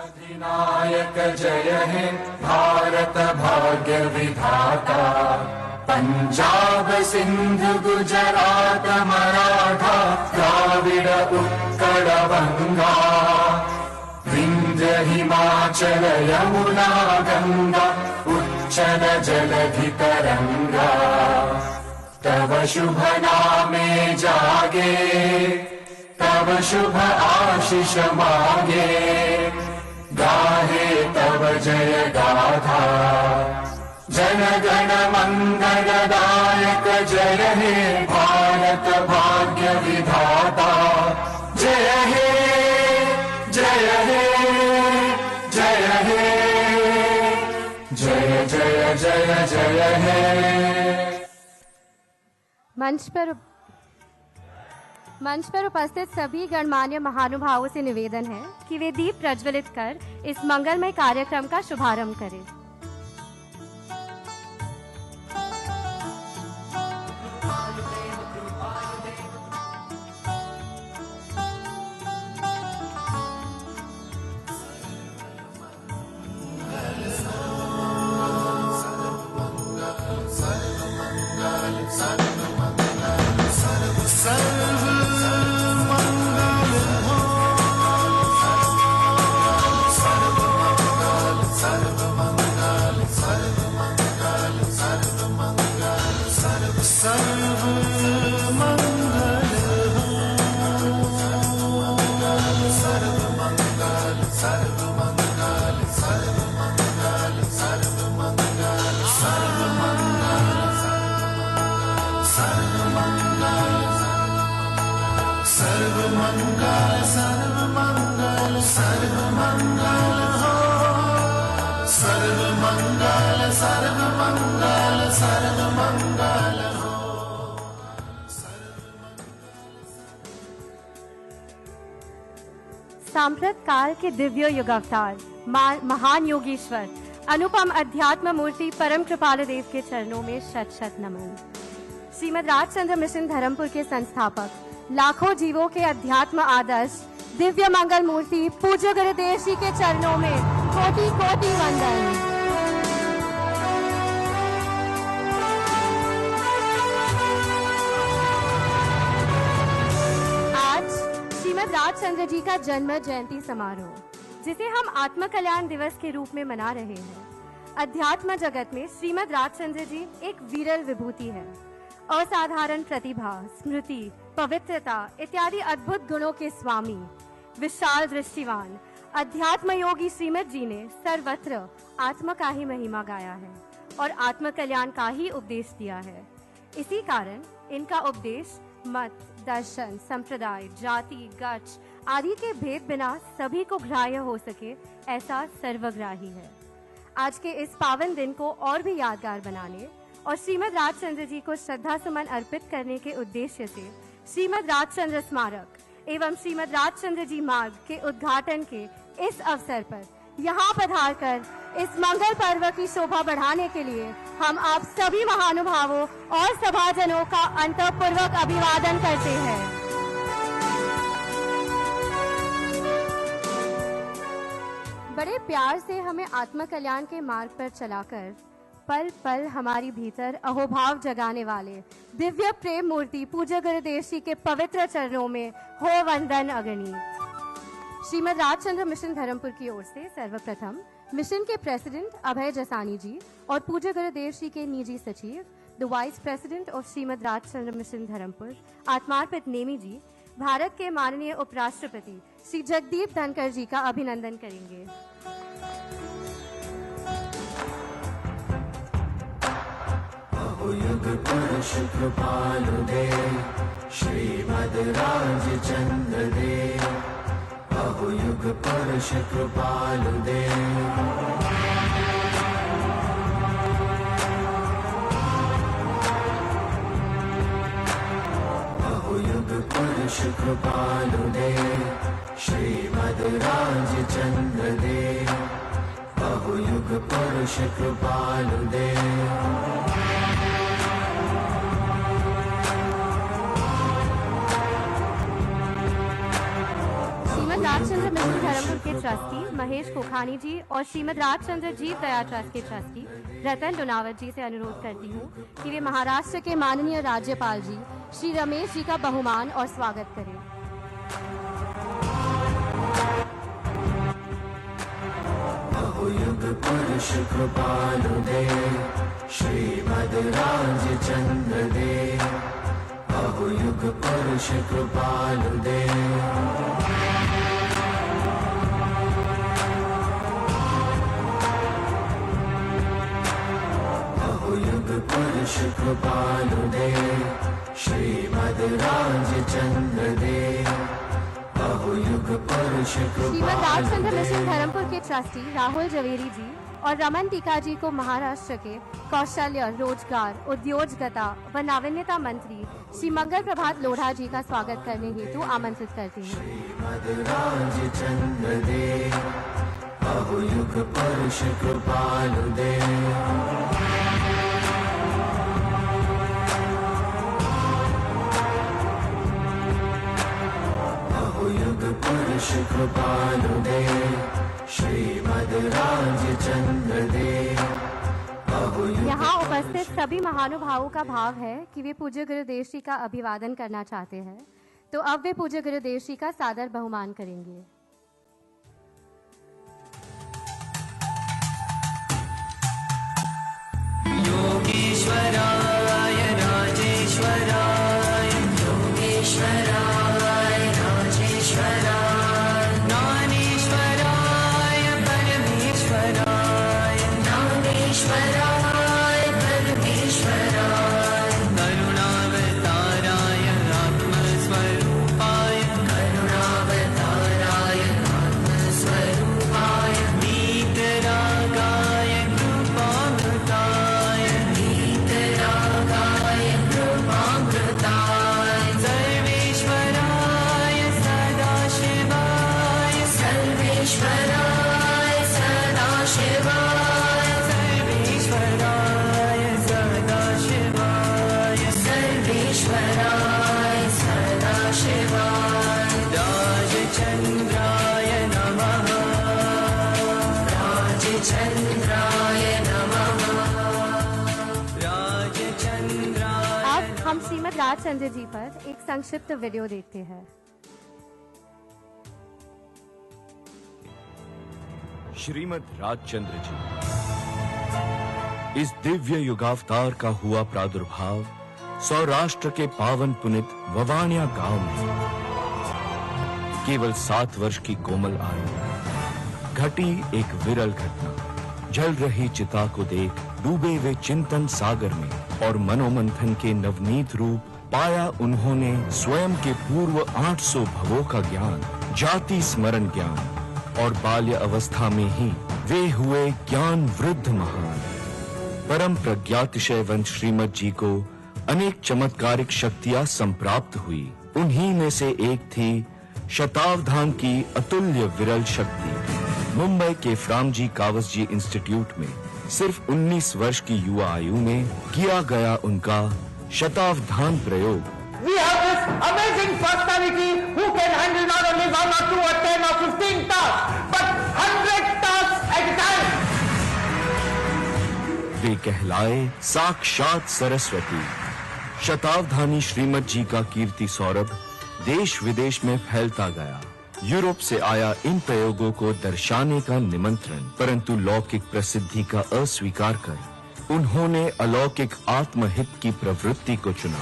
अधिनायक जय हे भारत भाग्य विधाता, पंजाब सिंध गुजरात मराठा द्राविड उत्कल बंगा, विंध्य हिमाचल यमुना गंगा उच्चल जलधि तरंगा, तव शुभ नामे जागे तव शुभ आशीष मांगे, गाहे तव जय गाथा, जन गण मंगलदायक जय हे भारत भाग्य विधाता, जय हे जय हे जय हे जय जय जय जय हे। मंच पर उपस्थित सभी गणमान्य महानुभावों से निवेदन है कि वे दीप प्रज्वलित कर इस मंगलमय कार्यक्रम का शुभारंभ करें। सांप्रत काल के दिव्य युगावतार महान योगीश्वर अनुपम अध्यात्म मूर्ति परम कृपाल देव के चरणों में शत शत नमन। श्रीमद राजचंद्र मिशन धर्मपुर के संस्थापक, लाखों जीवों के अध्यात्म आदर्श दिव्य मंगल मूर्ति पूज्य गुरुदेव जी के चरणों में कोटि कोटि वंदन। श्रीमद राजचंद्र जी का जन्म जयंती समारोह, जिसे हम आत्म कल्याण दिवस के रूप में मना रहे हैं, अध्यात्म जगत में श्रीमद राजचंद्र जी एक विरल विभूति है। असाधारण प्रतिभा, स्मृति, पवित्रता इत्यादि अद्भुत गुणों के स्वामी, विशाल दृष्टिवान अध्यात्म योगी श्रीमद जी ने सर्वत्र आत्म का ही महिमा गाया है और आत्म कल्याण का ही उपदेश दिया है। इसी कारण इनका उपदेश मत, दर्शन, संप्रदाय, जाति, गच आदि के भेद बिना सभी को ग्राह्य हो सके, ऐसा सर्वग्राही है। आज के इस पावन दिन को और भी यादगार बनाने और श्रीमद राजचंद्र जी को श्रद्धा सुमन अर्पित करने के उद्देश्य से श्रीमद राजचंद्र स्मारक एवं श्रीमद राजचंद्र जी मार्ग के उद्घाटन के इस अवसर पर यहाँ पधार कर इस मंगल पर्व की शोभा बढ़ाने के लिए हम आप सभी महानुभावों और सभाजनों का अंतःपूर्वक अभिवादन करते हैं। बड़े प्यार से हमें आत्म कल्याण के मार्ग पर चलाकर पल पल हमारी भीतर अहोभाव जगाने वाले दिव्य प्रेम मूर्ति पूज्य गुरुदेव जी के पवित्र चरणों में हो वंदन अगणित। श्रीमद राजचंद्र मिशन धर्मपुर की ओर से सर्वप्रथम मिशन के प्रेसिडेंट अभय जसानी जी और पूज्य गुरुदेव जी के निजी सचिव the vice president of Shrimad Rajchandra mission Dharampur Atmarpit Nemi ji Bharat के माननीय उपराष्ट्रपति श्री जगदीप धनखड़ जी का अभिनंदन करेंगे। युग पुरुष कृपालु दे श्रीमद राजचंद्र दे, युग पुरुष कृपालु दे। युग पुरुष कृपालु दे श्रीमद राजचंद्र दे, युग पुरुष कृपालु दे। श्रीमद राजचंद्र मिशन धर्मपुर के ट्रस्टी महेश कोखानी जी और श्रीमद राजचंद्र जीव दया ट्रस्ट के ट्रस्टी रतन डोनावत जी से अनुरोध करती हूँ कि वे महाराष्ट्र के माननीय राज्यपाल जी श्री रमेश जी का बहुमान और स्वागत करें। बहुयुग पुरुष कृपालु देव श्रीमद राजचंद्र देव। बहुयुग पुरुष कृपालु देव। बहुयुग पुरुष कृपालु देव श्रीमद राजचंद्र देव। बहुयुग पुरुष श्रीमद राजचंद्र मिशन धर्मपुर के ट्रस्टी राहुल जवेरी जी और रमन टीका जी को महाराष्ट्र के कौशल्य, रोजगार, उद्योजकता व नावीन्यता मंत्री श्री मंगल प्रभात लोढ़ा जी का स्वागत करने हेतु आमंत्रित करती हूँ। श्रीमद राजचंद्र देव। बहुयुग पुरुष कृपालु देव। बहुयुग पुरुष कृपालु देव श्रीमद राजचंद्र देव। यहाँ उपस्थित सभी महानुभावों का भाव है कि वे पूज्य गुरुदेव श्री का अभिवादन करना चाहते हैं, तो अब वे पूज्य गुरुदेव श्री का सादर बहुमान करेंगे। योगेश्वराय राजेश्वराय योगेश्वराय राजेश्वराय ज्ञानेश्वराय परमेश्वराय ज्ञानेश्वराय परमेश्वराय करुणावताराय आत्मस्वरूपाय करुणावताराय आत्मस्वरूपाय वीतरागाय कृपामृताय वीतरागाय कृपामृताय सर्वेश्वराय सदाशिवाय सर्वेश्वराय सदाशिवाय सर्वेश्वराय सदाशिवाय सर्वेश्वराय सदाशिवाय राजचंद्राय नमः राजचंद्राय नमः राजचंद्राय। अब हम श्रीमद राजचंद्र जी पर एक संक्षिप्त वीडियो देखते हैं। श्रीमद राजचंद्र जी। इस दिव्य युगावतार का हुआ प्रादुर्भाव सौराष्ट्र के पावन पुनित ववानिया गांव में केवल 7 वर्ष की कोमल आयु घटी एक विरल घटना। जल रही चिता को देख डूबे वे चिंतन सागर में और मनोमंथन के नवनीत रूप पाया उन्होंने स्वयं के पूर्व 800 भवों का ज्ञान, जाति स्मरण ज्ञान और बाल्य अवस्था में ही वे हुए ज्ञान वृद्ध महान। परम प्रज्ञातिशयवंत श्रीमद जी को अनेक चमत्कारिक शक्तियां संप्राप्त हुई। उन्हीं में से एक थी शतावधान की अतुल्य विरल शक्ति। मुंबई के फ्रामजी कावस जी इंस्टीट्यूट में सिर्फ 19 वर्ष की युवा आयु में किया गया उनका शतावधान प्रयोग। We have this amazing personality who can handle not only 1 or 2 or 10 or 15 tasks, but 100 tasks at a time. वे कहलाए साक्षात सरस्वती। शतावधानी श्रीमद जी का कीर्ति सौरभ देश विदेश में फैलता गया। यूरोप से आया इन प्रयोगों को दर्शाने का निमंत्रण, परंतु लौकिक प्रसिद्धि का अस्वीकार कर उन्होंने अलौकिक आत्महित की प्रवृत्ति को चुना।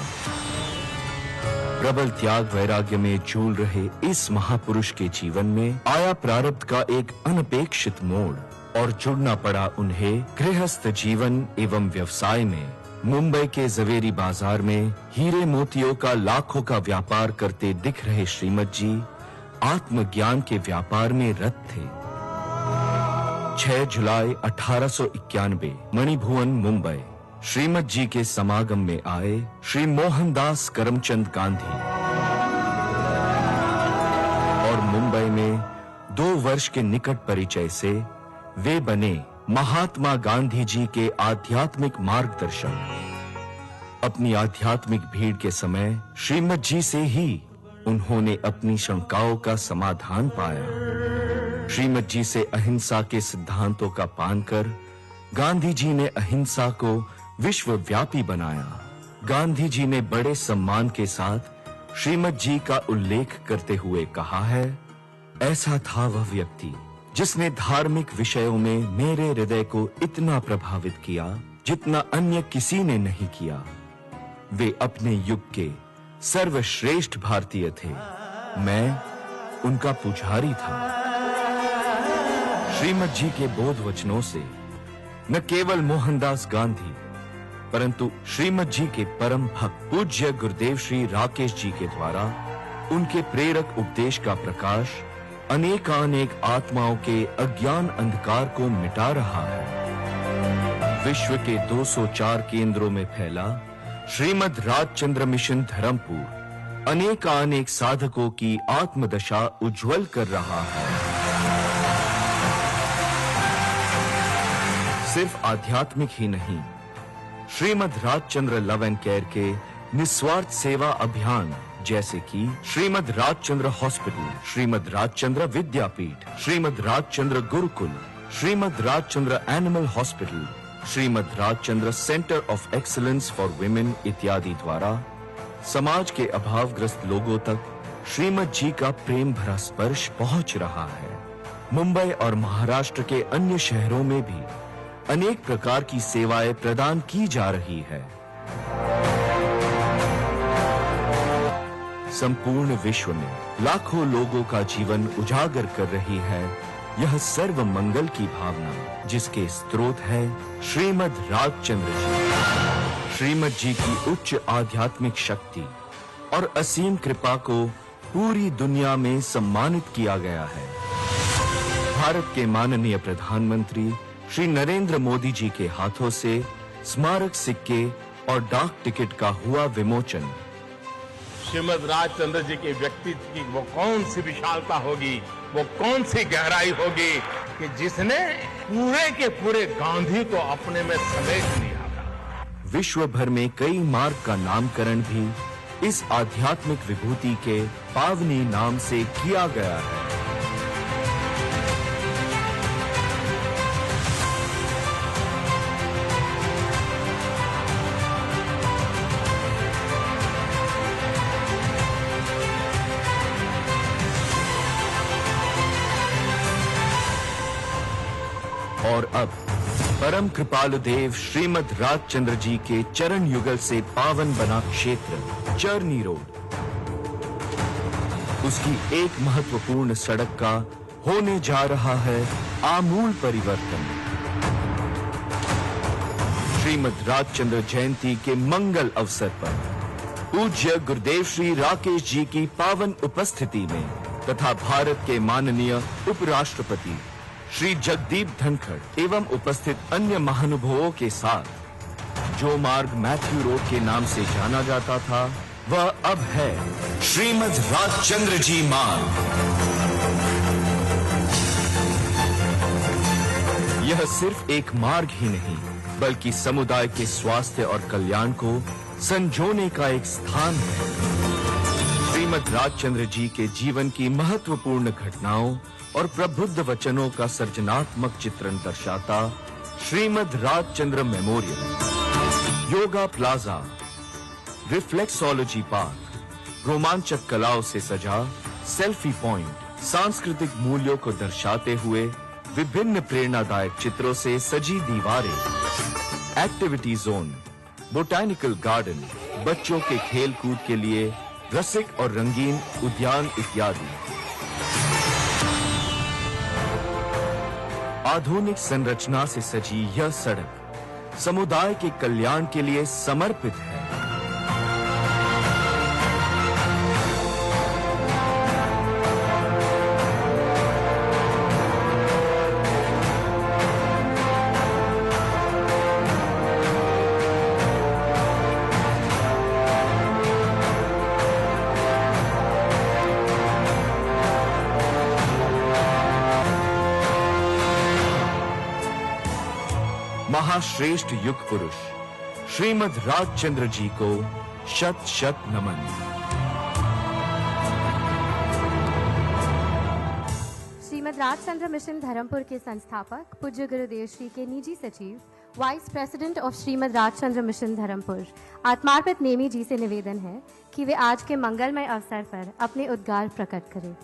प्रबल त्याग वैराग्य में झूल रहे इस महापुरुष के जीवन में आया प्रारब्ध का एक अनपेक्षित मोड़ और जुड़ना पड़ा उन्हें गृहस्थ जीवन एवं व्यवसाय में। मुंबई के जवेरी बाजार में हीरे मोतियों का लाखों का व्यापार करते दिख रहे श्रीमद जी आत्मज्ञान के व्यापार में रत थे। 6 जुलाई 1891 मणिभुवन मुंबई श्रीमद जी के समागम में आए श्री मोहनदास करमचंद गांधी और मुंबई में 2 वर्ष के निकट परिचय से वे बने महात्मा गांधी जी के आध्यात्मिक मार्गदर्शक। अपनी आध्यात्मिक भीड़ के समय श्रीमद जी से ही उन्होंने अपनी शंकाओं का समाधान पाया। श्रीमद जी से अहिंसा के सिद्धांतों का पान कर गांधी जी ने अहिंसा को विश्वव्यापी बनाया। गांधी जी ने बड़े सम्मान के साथ श्रीमद जी का उल्लेख करते हुए कहा है, ऐसा था वह व्यक्ति जिसने धार्मिक विषयों में मेरे हृदय को इतना प्रभावित किया जितना अन्य किसी ने नहीं किया। वे अपने युग के सर्वश्रेष्ठ भारतीय थे। मैं उनका पुजारी था। श्रीमद जी के बोध वचनों से न केवल मोहनदास गांधी परंतु श्रीमद जी के परम भक्त पूज्य गुरुदेव श्री राकेश जी के द्वारा उनके प्रेरक उपदेश का प्रकाश अनेकानेक आत्माओं के अज्ञान अंधकार को मिटा रहा है। विश्व के 204 केंद्रों में फैला श्रीमद राजचंद्र मिशन धर्मपुर अनेकानेक साधकों की आत्मदशा उज्जवल कर रहा है। सिर्फ आध्यात्मिक ही नहीं, Shrimad Rajchandra love and care के निस्वार्थ सेवा अभियान जैसे कि Shrimad Rajchandra hospital, Shrimad Rajchandra Vidyapeeth, Shrimad Rajchandra Gurukul, Shrimad Rajchandra animal hospital, Shrimad Rajchandra centre of excellence for women इत्यादि द्वारा समाज के अभावग्रस्त लोगों तक श्रीमद जी का प्रेम भरा स्पर्श पहुंच रहा है। मुंबई और महाराष्ट्र के अन्य शहरों में भी अनेक प्रकार की सेवाएं प्रदान की जा रही है। संपूर्ण विश्व में लाखों लोगों का जीवन उजागर कर रही है यह सर्व मंगल की भावना, जिसके स्रोत है श्रीमद राजचंद्र जी। श्रीमद जी की उच्च आध्यात्मिक शक्ति और असीम कृपा को पूरी दुनिया में सम्मानित किया गया है। भारत के माननीय प्रधानमंत्री श्री नरेंद्र मोदी जी के हाथों से स्मारक सिक्के और डाक टिकट का हुआ विमोचन। श्रीमद राजचंद्र जी के व्यक्तित्व की वो कौन सी विशालता होगी, वो कौन सी गहराई होगी कि जिसने पूरे के पूरे गांधी को अपने में समेट लिया था। विश्व भर में कई मार्ग का नामकरण भी इस आध्यात्मिक विभूति के पावनी नाम से किया गया है। और अब परम कृपालु देव श्रीमद राजचंद्र जी के चरण युगल से पावन बना क्षेत्र चरनी रोड, उसकी एक महत्वपूर्ण सड़क का होने जा रहा है आमूल परिवर्तन। श्रीमद राजचंद्र जयंती के मंगल अवसर पर पूज्य गुरुदेव श्री राकेश जी की पावन उपस्थिति में तथा भारत के माननीय उपराष्ट्रपति श्री जगदीप धनखड़ एवं उपस्थित अन्य महानुभावों के साथ जो मार्ग मैथ्यू रोड के नाम से जाना जाता था वह अब है श्रीमद राजचंद्र जी मार्ग। यह सिर्फ एक मार्ग ही नहीं बल्कि समुदाय के स्वास्थ्य और कल्याण को संजोने का एक स्थान है। श्रीमद राजचंद्र जी के जीवन की महत्वपूर्ण घटनाओं और प्रबुद्ध वचनों का सर्जनात्मक चित्रण दर्शाता Shrimad Rajchandra memorial, yoga plaza, reflexology park, रोमांचक कलाओं से सजा सेल्फी पॉइंट, सांस्कृतिक मूल्यों को दर्शाते हुए विभिन्न प्रेरणादायक चित्रों से सजी दीवारें, एक्टिविटी जोन, बोटैनिकल गार्डन, बच्चों के खेल कूद के लिए रसिक और रंगीन उद्यान इत्यादि। आधुनिक संरचना से सजी यह सड़क समुदाय के कल्याण के लिए समर्पित है। महाश्रेष्ठ युग पुरुष श्रीमद राजचंद्र जी को शत शत नमन। श्रीमद् राजचंद्र मिशन धर्मपुर के संस्थापक पूज्य गुरुदेव श्री के निजी सचिव vice president of Shrimad Rajchandra mission Dharampur Atmarpit Nemi ji से निवेदन है कि वे आज के मंगलमय अवसर पर अपने उद्गार प्रकट करें।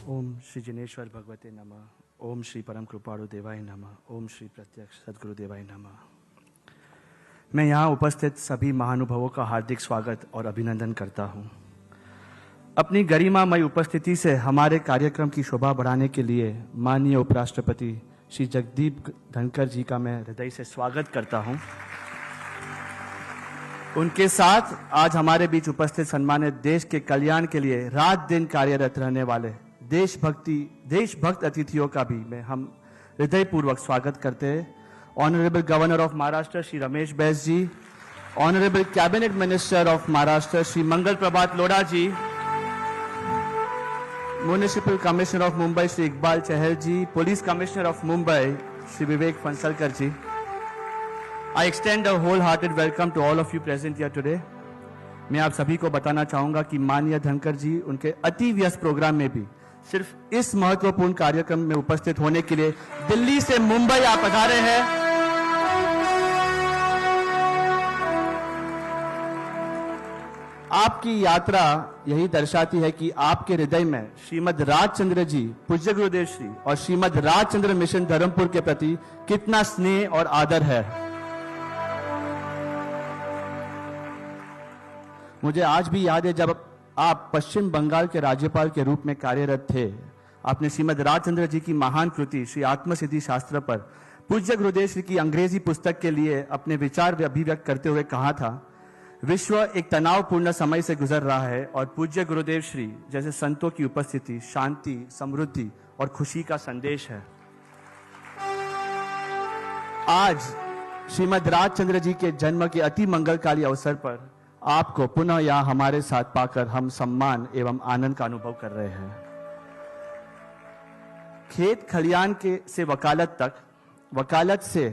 ओम श्री जिनेश्वर भगवते नमः। ओम श्री परम कृपाणु देवाय नमः। ओम श्री प्रत्यक्ष सद्गुरु देवाय नमः। मैं यहाँ उपस्थित सभी महानुभावों का हार्दिक स्वागत और अभिनंदन करता हूँ। अपनी गरिमामय उपस्थिति से हमारे कार्यक्रम की शोभा बढ़ाने के लिए माननीय उपराष्ट्रपति श्री जगदीप धनखड़ जी का मैं हृदय से स्वागत करता हूँ। उनके साथ आज हमारे बीच उपस्थित सम्मानित देश के कल्याण के लिए रात दिन कार्यरत रहने वाले देशभक्त अतिथियों का भी मैं हम हृदयपूर्वक स्वागत करते हैं। Honourable governor of Maharashtra Shri Ramesh Bais ji, honourable cabinet minister of Maharashtra Shri Mangal Prabhat Lodha ji, municipal commissioner of Mumbai Shri Iqbal Chahal ji, police commissioner of Mumbai Shri Vivek Phansalkar ji. I extend a wholehearted welcome to all of you present here today. मैं आप सभी को बताना चाहूंगा कि माननीय धनखड़ जी उनके अति व्यस्त प्रोग्राम में भी सिर्फ इस महत्वपूर्ण कार्यक्रम में उपस्थित होने के लिए दिल्ली से मुंबई आप पधारे हैं। आपकी यात्रा यही दर्शाती है कि आपके हृदय में श्रीमद् राजचंद्र जी पूज्य गुरुदेव श्री और श्रीमद् राजचंद्र मिशन धर्मपुर के प्रति कितना स्नेह और आदर है। मुझे आज भी याद है जब आप पश्चिम बंगाल के राज्यपाल के रूप में कार्यरत थे, आपने श्रीमद् राजचंद्र जी की महान कृति श्री आत्मसिद्धि शास्त्र पर पूज्य गुरुदेव श्री की अंग्रेजी पुस्तक के लिए अपने विचार अभिव्यक्त करते हुए कहा था, विश्व एक तनावपूर्ण समय से गुजर रहा है और पूज्य गुरुदेव श्री जैसे संतों की उपस्थिति शांति, समृद्धि और खुशी का संदेश है। आज श्रीमद् राजचंद्र जी के जन्म के अति मंगलकारी अवसर पर आपको पुनः यहाँ हमारे साथ पाकर हम सम्मान एवं आनंद का अनुभव कर रहे हैं। खेत खलियान के से वकालत तक, वकालत से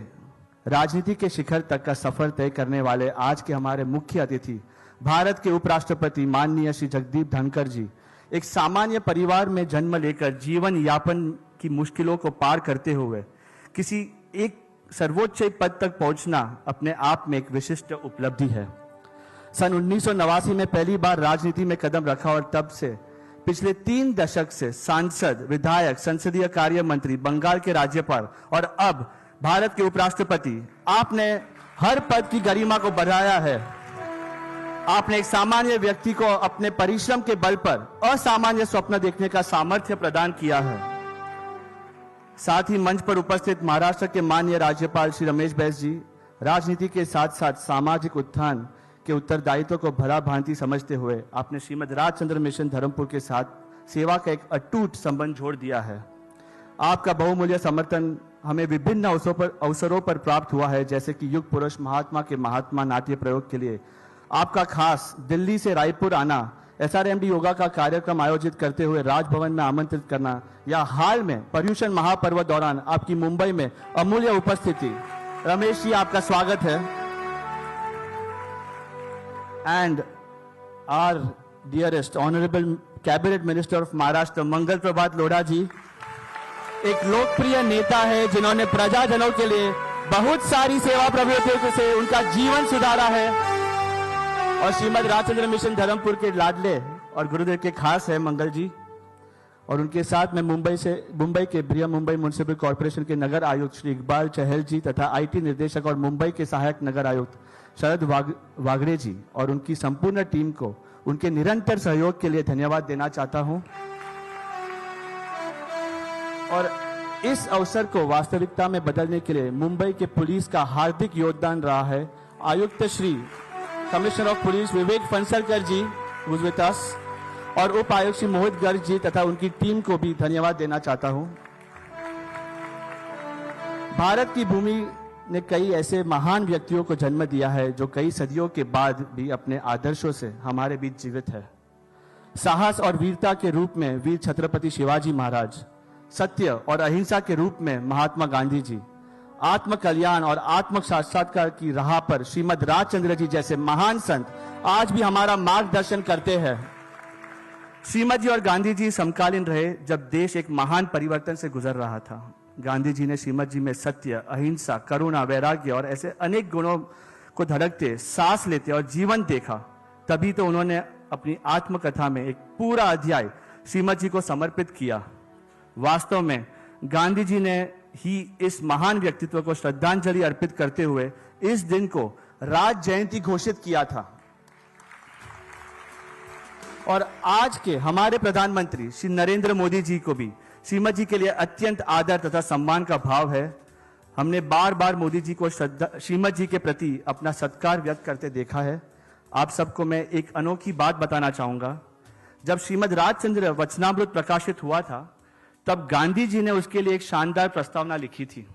राजनीति के शिखर तक का सफर तय करने वाले आज के हमारे मुख्य अतिथि भारत के उपराष्ट्रपति माननीय श्री जगदीप धनखड़ जी एक सामान्य परिवार में जन्म लेकर जीवन यापन की मुश्किलों को पार करते हुए किसी एक सर्वोच्च पद तक पहुंचना अपने आप में एक विशिष्ट उपलब्धि है। सन 1989 में पहली बार राजनीति में कदम रखा और तब से पिछले 3 दशक से सांसद, विधायक, संसदीय कार्य मंत्री, बंगाल के राज्यपाल और अब भारत के उपराष्ट्रपति, आपने हर पद की गरिमा को बढ़ाया है। आपने एक सामान्य व्यक्ति को अपने परिश्रम के बल पर असामान्य स्वप्न देखने का सामर्थ्य प्रदान किया है। साथ ही मंच पर उपस्थित महाराष्ट्र के माननीय राज्यपाल श्री रमेश बैस जी राजनीति के साथ साथ सामाजिक उत्थान के उत्तरदायित्व को भला भांति समझते हुए आपने श्रीमद् राजचंद्र मिशन धर्मपुर के साथ सेवा का एक अटूट संबंध जोड़ दिया है। आपका बहुमूल्य समर्थन हमें विभिन्न अवसरों पर प्राप्त हुआ है, जैसे कि युग पुरुष महात्मा के महात्मा नाट्य प्रयोग के लिए आपका खास दिल्ली से रायपुर आना, SRMD योगा का कार्यक्रम आयोजित करते हुए राजभवन में आमंत्रित करना, या हाल में पर्यूषण महापर्व दौरान आपकी मुंबई में अमूल्य उपस्थिति। रमेश जी, आपका स्वागत है। And our dearest honorable cabinet minister of Maharashtra मंगल प्रभात लोढ़ा जी एक लोकप्रिय नेता है जिन्होंने प्रजाजनों के लिए बहुत सारी सेवा प्रवृत्तियों से उनका जीवन सुधारा है और श्रीमद् राजचंद्र मिशन धर्मपुर के लाडले और गुरुदेव के खास है मंगल जी। और उनके साथ में मुंबई के बृहन मुंबई म्युनिसिपल कॉर्पोरेशन के नगर आयुक्त श्री इकबाल चहल जी तथा IT निर्देशक और मुंबई के सहायक नगर आयुक्त शरद वागड़े जी और उनकी संपूर्ण टीम को उनके निरंतर सहयोग के लिए धन्यवाद देना चाहता हूं। और इस अवसर को वास्तविकता में बदलने के लिए मुंबई के पुलिस का हार्दिक योगदान रहा है। आयुक्त Shri commissioner of police Vivek Phansalkar ji with us और उप आयुक्त श्री मोहित गर्ग जी तथा उनकी टीम को भी धन्यवाद देना चाहता हूं। भारत की भूमि ने कई ऐसे महान व्यक्तियों को जन्म दिया है जो कई सदियों के बाद भी अपने आदर्शों से हमारे बीच जीवित है। साहस और वीरता के रूप में वीर छत्रपति शिवाजी महाराज, सत्य और अहिंसा के रूप में महात्मा गांधी जी, आत्म कल्याण और आत्म साक्षात्कार की राह पर श्रीमद राजचंद्र जी जैसे महान संत आज भी हमारा मार्गदर्शन करते हैं। श्रीमद जी और गांधी जी समकालीन रहे जब देश एक महान परिवर्तन से गुजर रहा था। गांधी जी ने श्रीमद जी में सत्य, अहिंसा, करुणा, वैराग्य और ऐसे अनेक गुणों को धड़कते, सांस लेते और जीवन देखा। तभी तो उन्होंने अपनी आत्मकथा में एक पूरा अध्याय श्रीमद जी को समर्पित किया। वास्तव में गांधी जी ने ही इस महान व्यक्तित्व को श्रद्धांजलि अर्पित करते हुए इस दिन को राज जयंती घोषित किया था। और आज के हमारे प्रधानमंत्री श्री नरेंद्र मोदी जी को भी श्रीमद जी के लिए अत्यंत आदर तथा सम्मान का भाव है। हमने बार बार मोदी जी को श्रीमद जी के प्रति अपना सत्कार व्यक्त करते देखा है। आप सबको मैं एक अनोखी बात बताना चाहूंगा। जब श्रीमद राजचंद्र वचनामृत प्रकाशित हुआ था, तब गांधी जी ने उसके लिए एक शानदार प्रस्तावना लिखी थी।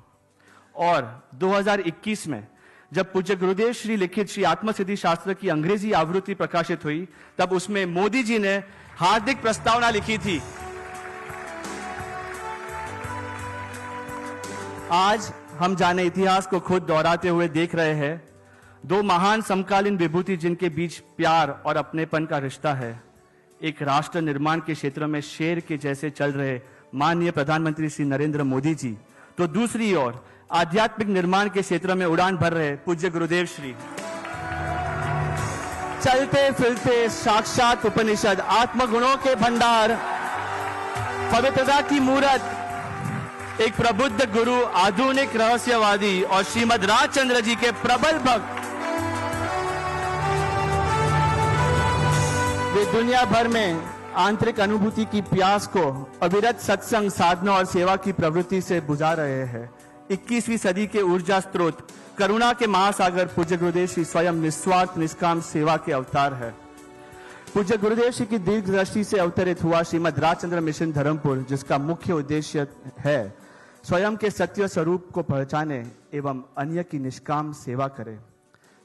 और 2021 में जब पूज्य गुरुदेव श्री लिखित श्री आत्मसिद्धि शास्त्र की अंग्रेजी आवृत्ति प्रकाशित हुई, तब उसमें मोदी जी ने हार्दिक प्रस्तावना लिखी थी। आज हम जाने इतिहास को खुद दोहराते हुए देख रहे हैं, दो महान समकालीन विभूति जिनके बीच प्यार और अपनेपन का रिश्ता है। एक राष्ट्र निर्माण के क्षेत्र में शेर के जैसे चल रहे माननीय प्रधानमंत्री श्री नरेंद्र मोदी जी, तो दूसरी ओर आध्यात्मिक निर्माण के क्षेत्र में उड़ान भर रहे पूज्य गुरुदेव श्री, चलते फिरते साक्षात उपनिषद, आत्मगुणों के भंडार, पवित्रता की मूरत, एक प्रबुद्ध गुरु, आधुनिक रहस्यवादी और श्रीमद राजचंद्र जी के प्रबल भक्त। वे दुनिया भर में आंतरिक अनुभूति की प्यास को अविरत सत्संग, साधना और सेवा की प्रवृत्ति से बुझा रहे हैं। 21वीं सदी के ऊर्जा स्रोत, करुणा के महासागर पूज्य गुरुदेव श्री स्वयं निस्वार्थ निष्काम सेवा के अवतार है। पूज्य गुरुदेव श्री की दीर्घ दृष्टि से अवतरित हुआ श्रीमद राजचंद्र मिशन धर्मपुर, जिसका मुख्य उद्देश्य है स्वयं के सत्य स्वरूप को पहचाने एवं अन्य की निष्काम सेवा करे।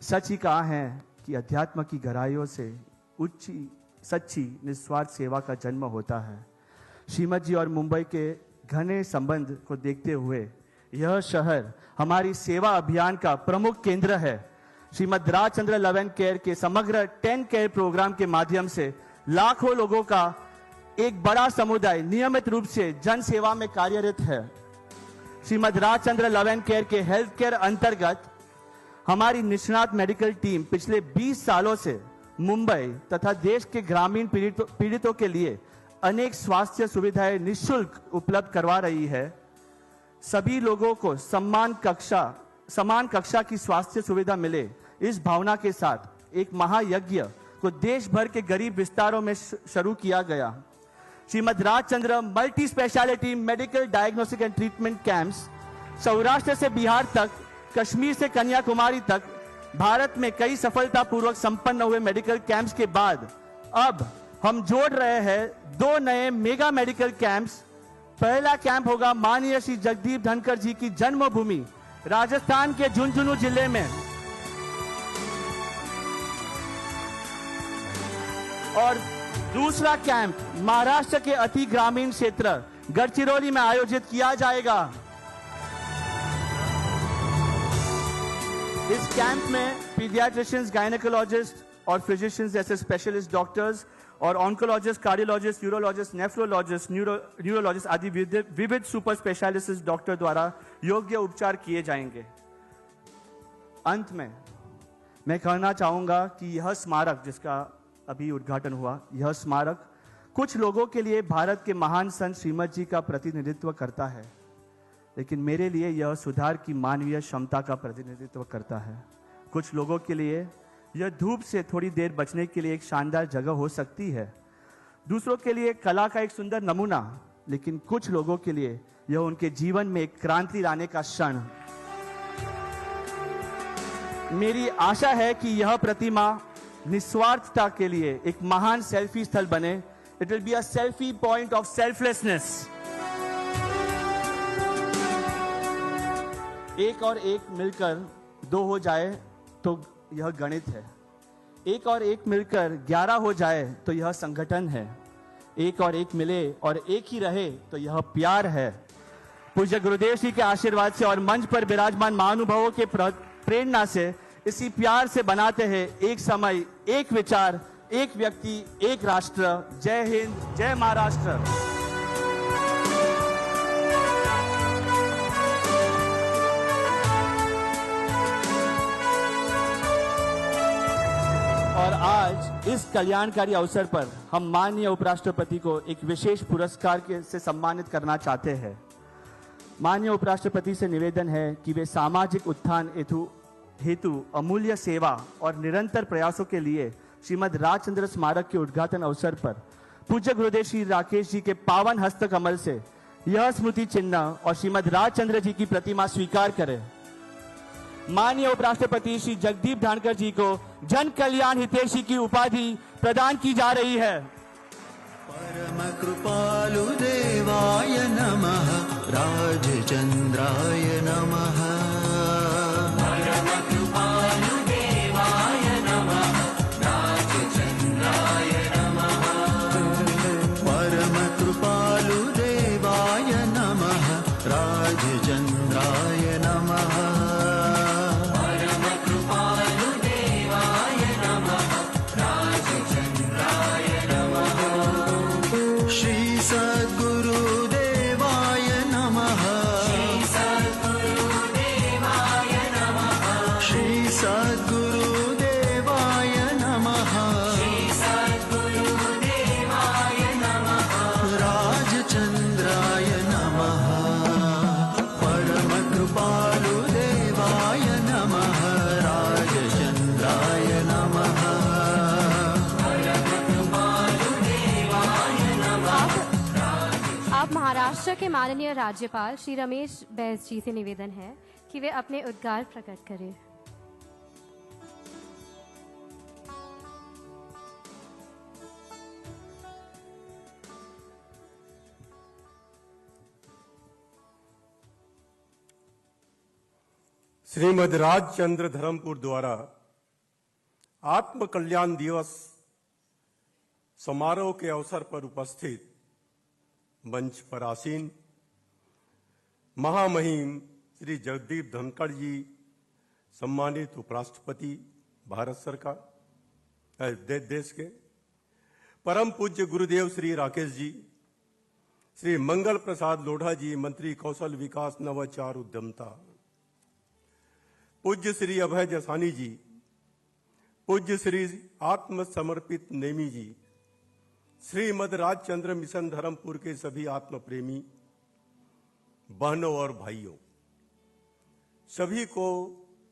सच ही कहा है कि अध्यात्म की गहराइयों से उच्ची सच्ची निस्वार्थ सेवा का जन्म होता है। श्रीमद जी और मुंबई के घने संबंध को देखते हुए यह शहर हमारी सेवा अभियान का प्रमुख केंद्र है। Shrimad Rajchandra love and care के समग्र 10 केयर प्रोग्राम के माध्यम से लाखों लोगों का एक बड़ा समुदाय नियमित रूप से जन सेवा में कार्यरत है। Shrimad Rajchandra love and care के हेल्थ केयर अंतर्गत हमारी निष्णात मेडिकल टीम पिछले 20 सालों से मुंबई तथा देश के ग्रामीण पीड़ितों के लिए अनेक स्वास्थ्य सुविधाएं निःशुल्क उपलब्ध करवा रही है। सभी लोगों को समान कक्षा की स्वास्थ्य सुविधा मिले, इस भावना के साथ एक महायज्ञ को देश भर के गरीब विस्तारों में शुरू किया गया। Shrimad Rajchandra multi speciality medical diagnostic and treatment camps Saurashtra से बिहार तक, कश्मीर से कन्याकुमारी तक भारत में कई सफलतापूर्वक संपन्न हुए मेडिकल कैंप्स के बाद अब हम जोड़ रहे हैं 2 नए मेगा मेडिकल कैंप्स। पहला कैंप होगा माननीय श्री जगदीप धनखड़ जी की जन्मभूमि राजस्थान के झुंझुनू जिले में, और दूसरा कैंप महाराष्ट्र के अति ग्रामीण क्षेत्र गढ़चिरौली में आयोजित किया जाएगा। इस कैंप में पीडियाट्रिशियंस, गायनेकोलॉजिस्ट और फिजिशियंस जैसे स्पेशलिस्ट डॉक्टर्स और oncologist, cardiologist, urologist, nephrologist, neurologist आदि विविध सुपर स्पेशलिस्ट डॉक्टर द्वारा योग्य उपचार किए जाएंगे। अंत में मैं कहना चाहूंगा कि यह स्मारक जिसका अभी उद्घाटन हुआ, यह स्मारक कुछ लोगों के लिए भारत के महान संत श्रीमद जी का प्रतिनिधित्व करता है, लेकिन मेरे लिए यह सुधार की मानवीय क्षमता का प्रतिनिधित्व करता है। कुछ लोगों के लिए यह धूप से थोड़ी देर बचने के लिए एक शानदार जगह हो सकती है, दूसरों के लिए कला का एक सुंदर नमूना, लेकिन कुछ लोगों के लिए यह उनके जीवन में एक क्रांति लाने का क्षण। मेरी आशा है कि यह प्रतिमा निस्वार्थता के लिए एक महान सेल्फी स्थल बने। It will be a selfie point of selflessness. एक और एक मिलकर 2 हो जाए तो यह गणित है, एक और एक मिलकर 11 हो जाए तो यह संगठन है। एक और एक मिले और एक ही रहे तो यह प्यार है। पूज्य गुरुदेव जी के आशीर्वाद से और मंच पर विराजमान महानुभावों के प्रेरणा से इसी प्यार से बनाते हैं एक समय, एक विचार, एक व्यक्ति, एक राष्ट्र। जय हिंद, जय महाराष्ट्र। और आज इस कल्याणकारी अवसर पर हम माननीय उपराष्ट्रपति को एक विशेष पुरस्कार से सम्मानित करना चाहते हैं। माननीय उपराष्ट्रपति से निवेदन है कि वे सामाजिक उत्थान हेतु अमूल्य सेवा और निरंतर प्रयासों के लिए श्रीमद राजचंद्र स्मारक के उद्घाटन अवसर पर पूज्य गुरुदेव श्री राकेश जी के पावन हस्त कमल से यह स्मृति चिन्ह और श्रीमद राजचंद्र जी की प्रतिमा स्वीकार करें। माननीय उपराष्ट्रपति श्री जगदीप धनखड़ जी को जन कल्याण हितैषी की उपाधि प्रदान की जा रही है। परम कृपालु देवाय नमः, राजचंद्राय नमः। राजचंद्राय नमः। परम कृपालु देवाय नमः, राजचंद्राय नमः। श्री सद्गुरु देवाय नमः। श्री सद्गुरु देवाय नमः। श्री सद्गुरु देवाय नमः। श्री सद्गुरु देवाय नमः। राजचंद्राय नमः। कृपालु देवाय नमः, राजचंद्राय नमः। आप महाराष्ट्र के माननीय राज्यपाल श्री रमेश बैस जी से निवेदन है कि वे अपने उद्गार प्रकट करें। श्रीमद राजचंद्र धर्मपुर द्वारा आत्म कल्याण दिवस समारोह के अवसर पर उपस्थित मंच पर आसीन महामहिम श्री जगदीप धनखड़ जी, सम्मानित उपराष्ट्रपति भारत सरकार देश के, परम पूज्य गुरुदेव श्री राकेश जी, श्री मंगल प्रसाद लोढ़ा जी, मंत्री कौशल विकास नवाचार उद्यमता, पूज्य श्री अभय जसानी जी, पूज्य श्री आत्म समर्पित नेमी जी, श्रीमद राजचंद्र मिशन धर्मपुर के सभी आत्म प्रेमी बहनों और भाइयों, सभी को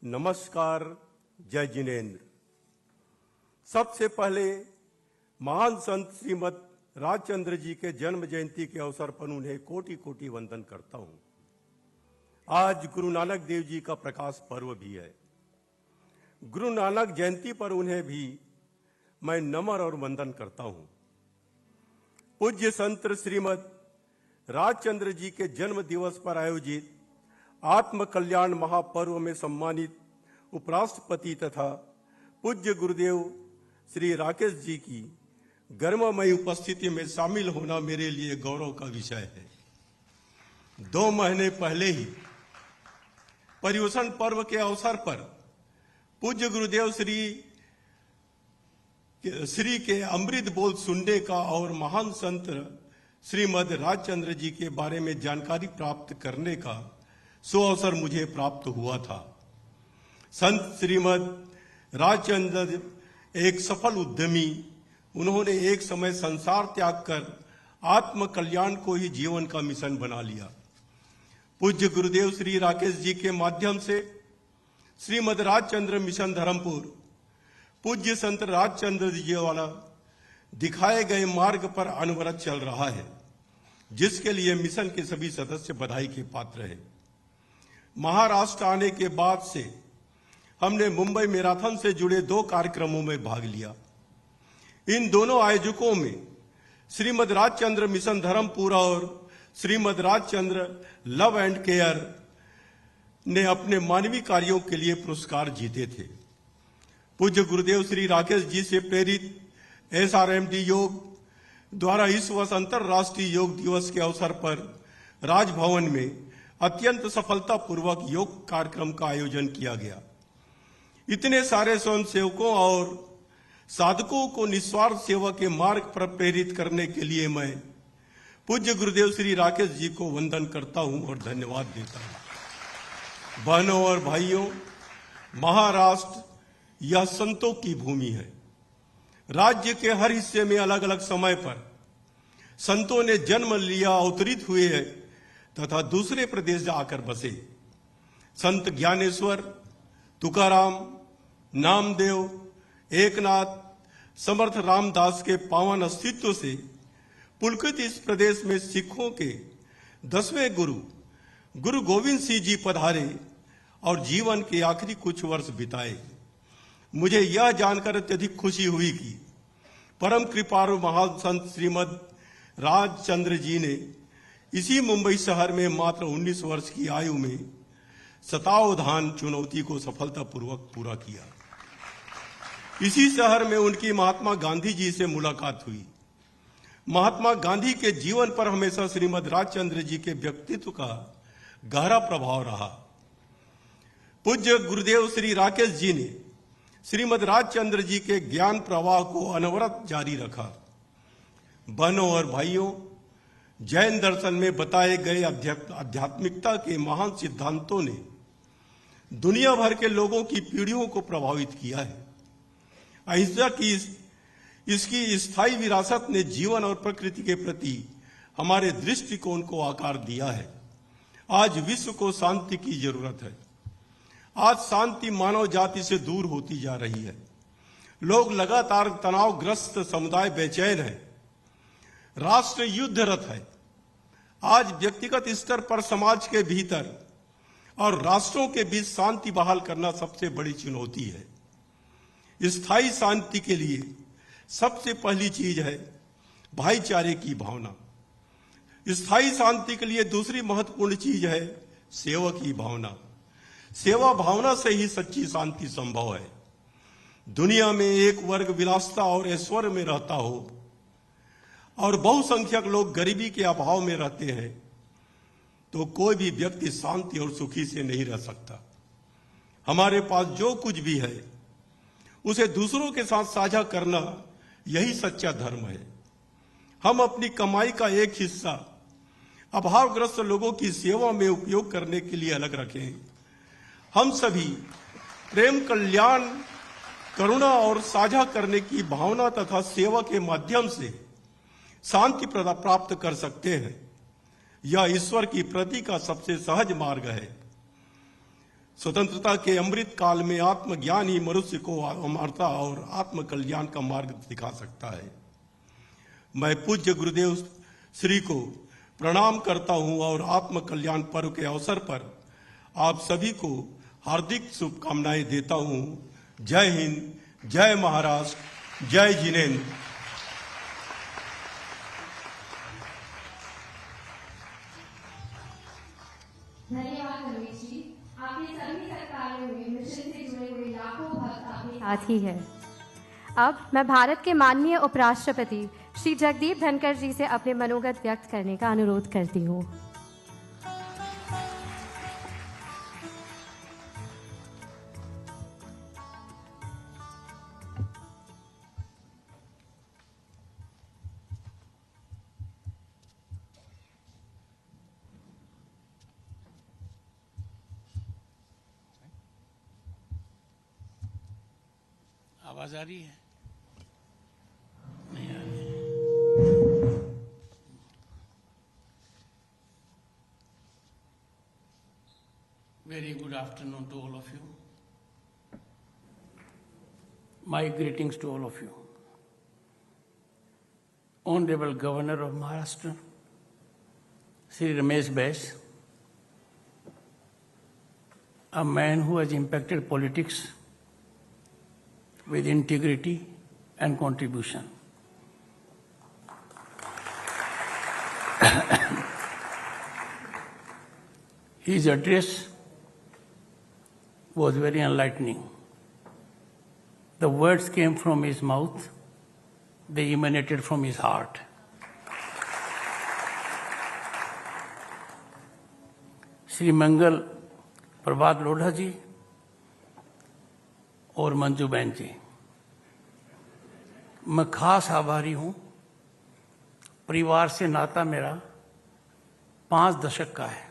नमस्कार, जय जिनेन्द्र। सबसे पहले महान संत श्रीमद राजचंद्र जी के जन्म जयंती के अवसर पर उन्हें कोटि कोटि वंदन करता हूं। आज गुरु नानक देव जी का प्रकाश पर्व भी है। गुरु नानक जयंती पर उन्हें भी मैं नमन और वंदन करता हूं। पूज्य संत श्रीमद राजचंद्र जी के जन्म दिवस पर आयोजित आत्म कल्याण महापर्व में सम्मानित उपराष्ट्रपति तथा पूज्य गुरुदेव श्री राकेश जी की गर्ममयी उपस्थिति में शामिल होना मेरे लिए गौरव का विषय है। 2 महीने पहले ही पर्युषण पर्व के अवसर पर पूज्य गुरुदेव श्री के अमृत बोल सुनने का और महान संत श्रीमद राजचंद्र जी के बारे में जानकारी प्राप्त करने का सुअवसर मुझे प्राप्त हुआ था। संत श्रीमद राजचंद्र एक सफल उद्यमी, उन्होंने एक समय संसार त्याग कर आत्म कल्याण को ही जीवन का मिशन बना लिया। पूज्य गुरुदेव श्री राकेश जी के माध्यम से श्रीमद राजचंद्र मिशन धर्मपुर पूज्य संत राजचंद्र जी वाला दिखाए गए मार्ग पर अनवरत चल रहा है, जिसके लिए मिशन के सभी सदस्य बधाई के पात्र हैं। महाराष्ट्र आने के बाद से हमने मुंबई मैराथन से जुड़े 2 कार्यक्रमों में भाग लिया। इन दोनों आयोजकों में श्रीमद राजचंद्र मिशन धर्मपुर और Shrimad Rajchandra love and care ने अपने मानवीय कार्यों के लिए पुरस्कार जीते थे। पूज्य गुरुदेव श्री राकेश जी से प्रेरित SRMD योग, द्वारा इस वर्ष अंतर्राष्ट्रीय योग दिवस के अवसर पर राजभवन में अत्यंत सफलतापूर्वक योग कार्यक्रम का आयोजन किया गया। इतने सारे स्वयंसेवकों और साधकों को निस्वार्थ सेवा के मार्ग पर प्रेरित करने के लिए मैं पूज्य गुरुदेव श्री राकेश जी को वंदन करता हूं और धन्यवाद देता हूं। बहनों और भाइयों, महाराष्ट्र यह संतों की भूमि है। राज्य के हर हिस्से में अलग अलग समय पर संतों ने जन्म लिया, अवतरित हुए हैं तथा दूसरे प्रदेश जाकर बसे। संत ज्ञानेश्वर, तुकाराम, नामदेव, एकनाथ, समर्थ रामदास के पावन अस्तित्व से पुलकित इस प्रदेश में सिखों के 10वें गुरु गोविंद सिंह जी पधारे और जीवन के आखिरी कुछ वर्ष बिताए। मुझे यह जानकर अत्यधिक खुशी हुई कि परम कृपालु महान संत श्रीमद राजचंद्र जी ने इसी मुंबई शहर में मात्र 19 वर्ष की आयु में शतावधान चुनौती को सफलतापूर्वक पूरा किया। इसी शहर में उनकी महात्मा गांधी जी से मुलाकात हुई। महात्मा गांधी के जीवन पर हमेशा श्रीमद राजचंद्र जी के व्यक्तित्व का गहरा प्रभाव रहा। पूज्य गुरुदेव श्री राकेश जी ने श्रीमद राजचंद्र जी के ज्ञान प्रवाह को अनवरत जारी रखा। बहनों और भाइयों, जैन दर्शन में बताए गए आध्यात्मिकता के महान सिद्धांतों ने दुनिया भर के लोगों की पीढ़ियों को प्रभावित किया है। अहिंसा की इसकी स्थायी विरासत ने जीवन और प्रकृति के प्रति हमारे दृष्टिकोण को आकार दिया है। आज विश्व को शांति की जरूरत है। आज शांति मानव जाति से दूर होती जा रही है। लोग लगातार तनावग्रस्त, समुदाय बेचैन है, राष्ट्र युद्धरत है। आज व्यक्तिगत स्तर पर समाज के भीतर और राष्ट्रों के बीच शांति बहाल करना सबसे बड़ी चुनौती है। स्थायी शांति के लिए सबसे पहली चीज है भाईचारे की भावना। स्थायी शांति के लिए दूसरी महत्वपूर्ण चीज है सेवा की भावना। सेवा भावना से ही सच्ची शांति संभव है। दुनिया में एक वर्ग विलासिता और ऐश्वर्य में रहता हो और बहुसंख्यक लोग गरीबी के अभाव में रहते हैं तो कोई भी व्यक्ति शांति और सुखी से नहीं रह सकता। हमारे पास जो कुछ भी है उसे दूसरों के साथ साझा करना, यही सच्चा धर्म है। हम अपनी कमाई का एक हिस्सा अभावग्रस्त लोगों की सेवा में उपयोग करने के लिए अलग रखें। हम सभी प्रेम, कल्याण, करुणा और साझा करने की भावना तथा सेवा के माध्यम से शांति प्राप्त कर सकते हैं। यह ईश्वर की प्रति का सबसे सहज मार्ग है। स्वतंत्रता के अमृत काल में आत्मज्ञान ही मनुष्य को अमरता और आत्म कल्याण का मार्ग दिखा सकता है। मैं पूज्य गुरुदेव श्री को प्रणाम करता हूं और आत्म कल्याण पर्व के अवसर पर आप सभी को हार्दिक शुभकामनाएं देता हूं। जय हिंद, जय महाराष्ट्र, जय जिनेन्द्र। धन्यवाद रमेश जी। आपके सभी सरकारों में मिशन से जुड़े हुए लाखों भक्त आपके साथ ही है। अब मैं भारत के माननीय उपराष्ट्रपति श्री जगदीप धनखड़ जी से अपने मनोगत व्यक्त करने का अनुरोध करती हूँ। आवाज आ रही है? नहीं आ रही। Very good afternoon to all of you. My greetings to all of you. Honorable Governor of Maharashtra, Sri Ramesh Bais, a man who has impacted politics with integrity and contribution. His address was very enlightening. The words came from his mouth, they emanated from his heart. Shri Mangal Prabhat Lodha जी और मंजू बहन जी, मैं खास आभारी हूं। परिवार से नाता मेरा 5 दशक का है।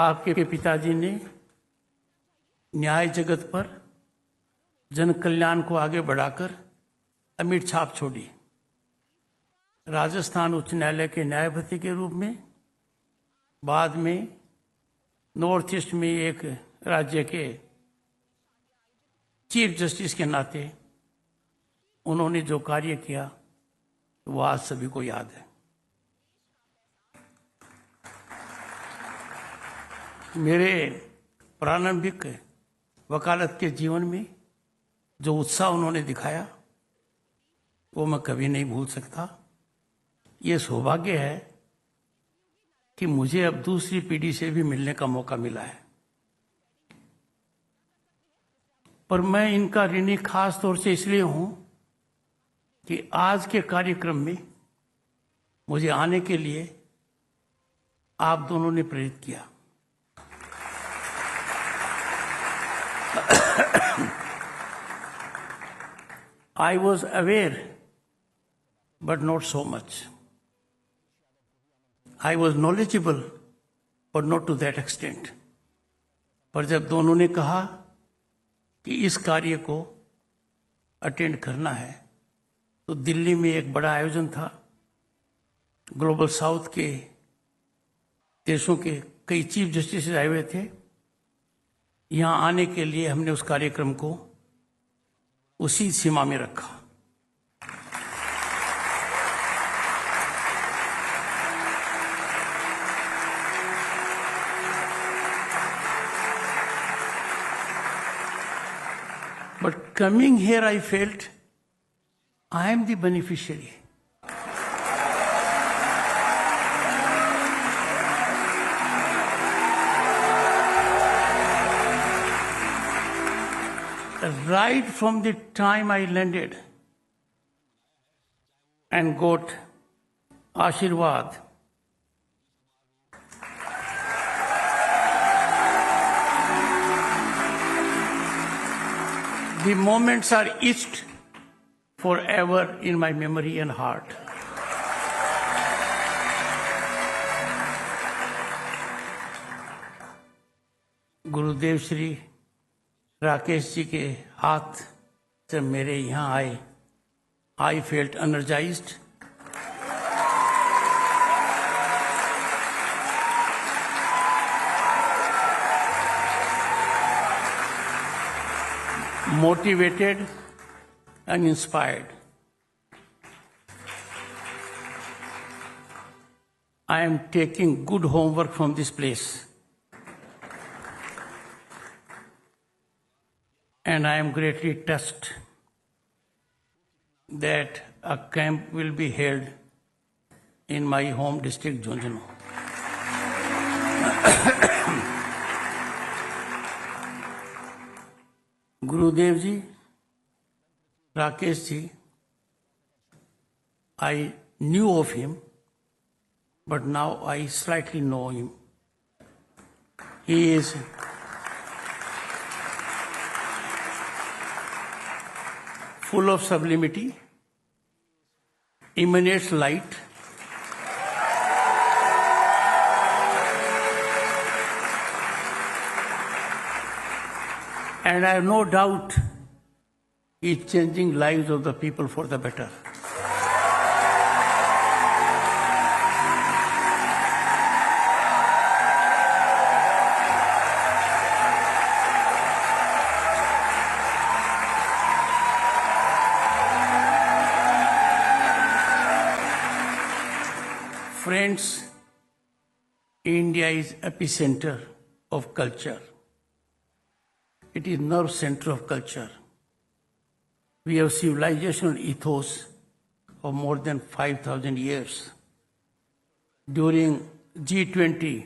आपके पिताजी ने न्याय जगत पर जन कल्याण को आगे बढ़ाकर अमिट छाप छोड़ी। राजस्थान उच्च न्यायालय के न्यायपति के रूप में, बाद में नॉर्थ ईस्ट में एक राज्य के चीफ जस्टिस के नाते उन्होंने जो कार्य किया वो आज सभी को याद है। मेरे प्रारंभिक वकालत के जीवन में जो उत्साह उन्होंने दिखाया वो मैं कभी नहीं भूल सकता। ये सौभाग्य है कि मुझे अब दूसरी पीढ़ी से भी मिलने का मौका मिला है, पर मैं इनका ऋणी खास तौर से इसलिए हूं कि आज के कार्यक्रम में मुझे आने के लिए आप दोनों ने प्रेरित किया। I was aware, but not so much. I was knowledgeable, but not to that extent. पर जब दोनों ने कहा कि इस कार्य को अटेंड करना है, तो दिल्ली में एक बड़ा आयोजन था। ग्लोबल साउथ के देशों के कई चीफ जस्टिस आए हुए थे। यहाँ आने के लिए हमने उस कार्यक्रम को उसी सीमा में रखा। But coming here, I felt I am the beneficiary. Right from the time I landed and got Ashirwad, the moments are etched forever in my memory and heart. गुरुदेव श्री राकेश जी के हाथ जब मेरे यहाँ आए, I felt energized. Motivated and inspired. I am taking good homework from this place. And I am greatly touched that a camp will be held in my home district, Jhunjhunu. Gurudev ji, Rakesh ji, I knew of him, but now I slightly know him. He is full of sublimity, emanates light, and I have no doubt he is changing lives of the people for the better. Friends, India is epicenter of culture. It is nerve center of culture. We have civilizational ethos of more than 5,000 years. During G20,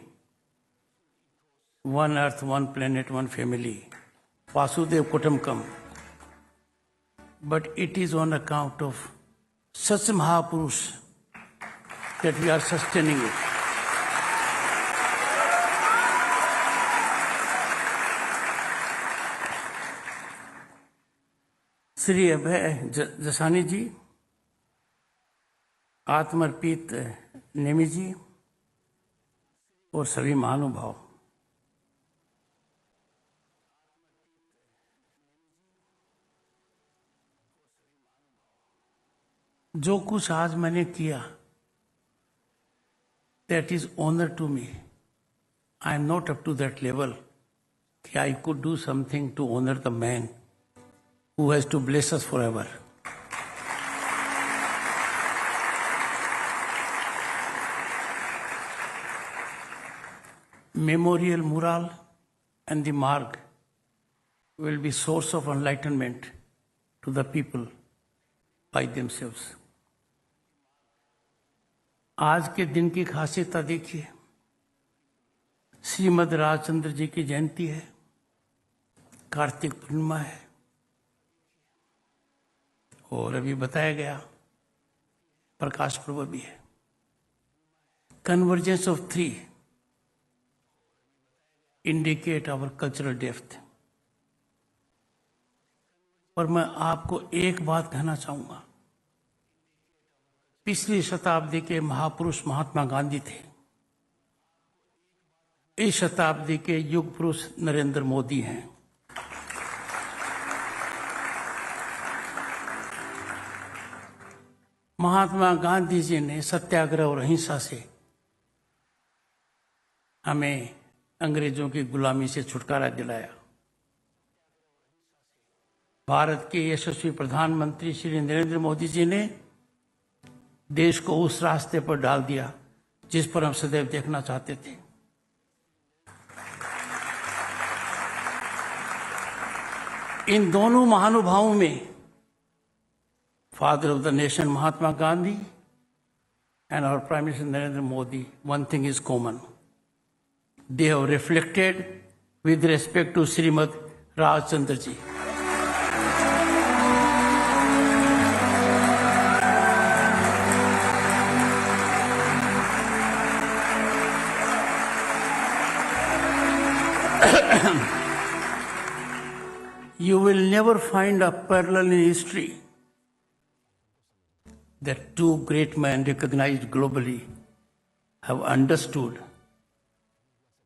one earth, one planet, one family, Vasudev Kutumbakam. But it is on account of such Mahapurush that we are sustaining it. Shri Abhay Jasani जी, आत्मर्पित नेमी जी और सभी महानुभाव, जो कुछ आज मैंने किया, that is honour to me. I am not up to that level कि I could do something to honour the man who has to bless us forever. Memorial mural and the marg will be source of enlightenment to the people by themselves. आज के दिन की खासियत देखिए, श्रीमद राजचंद्र जी की जयंती है, कार्तिक पूर्णिमा है, और अभी बताया गया प्रकाश पर्व भी है. Convergence of three indicate our cultural depth. और मैं आपको एक बात कहना चाहूंगा, पिछली शताब्दी के महापुरुष महात्मा गांधी थे, इस शताब्दी के युग पुरुष नरेंद्र मोदी हैं. महात्मा गांधी जी ने सत्याग्रह और अहिंसा से हमें अंग्रेजों की गुलामी से छुटकारा दिलाया. भारत के यशस्वी प्रधानमंत्री श्री नरेंद्र मोदी जी ने देश को उस रास्ते पर डाल दिया जिस पर हम सदैव देखना चाहते थे. इन दोनों महानुभावों में father of the nation Mahatma Gandhi and our prime minister Narendra Modi, one thing is common. They have reflected with respect to Srimad Rajchandra ji. You will never find a parallel in history that two great men recognized globally have understood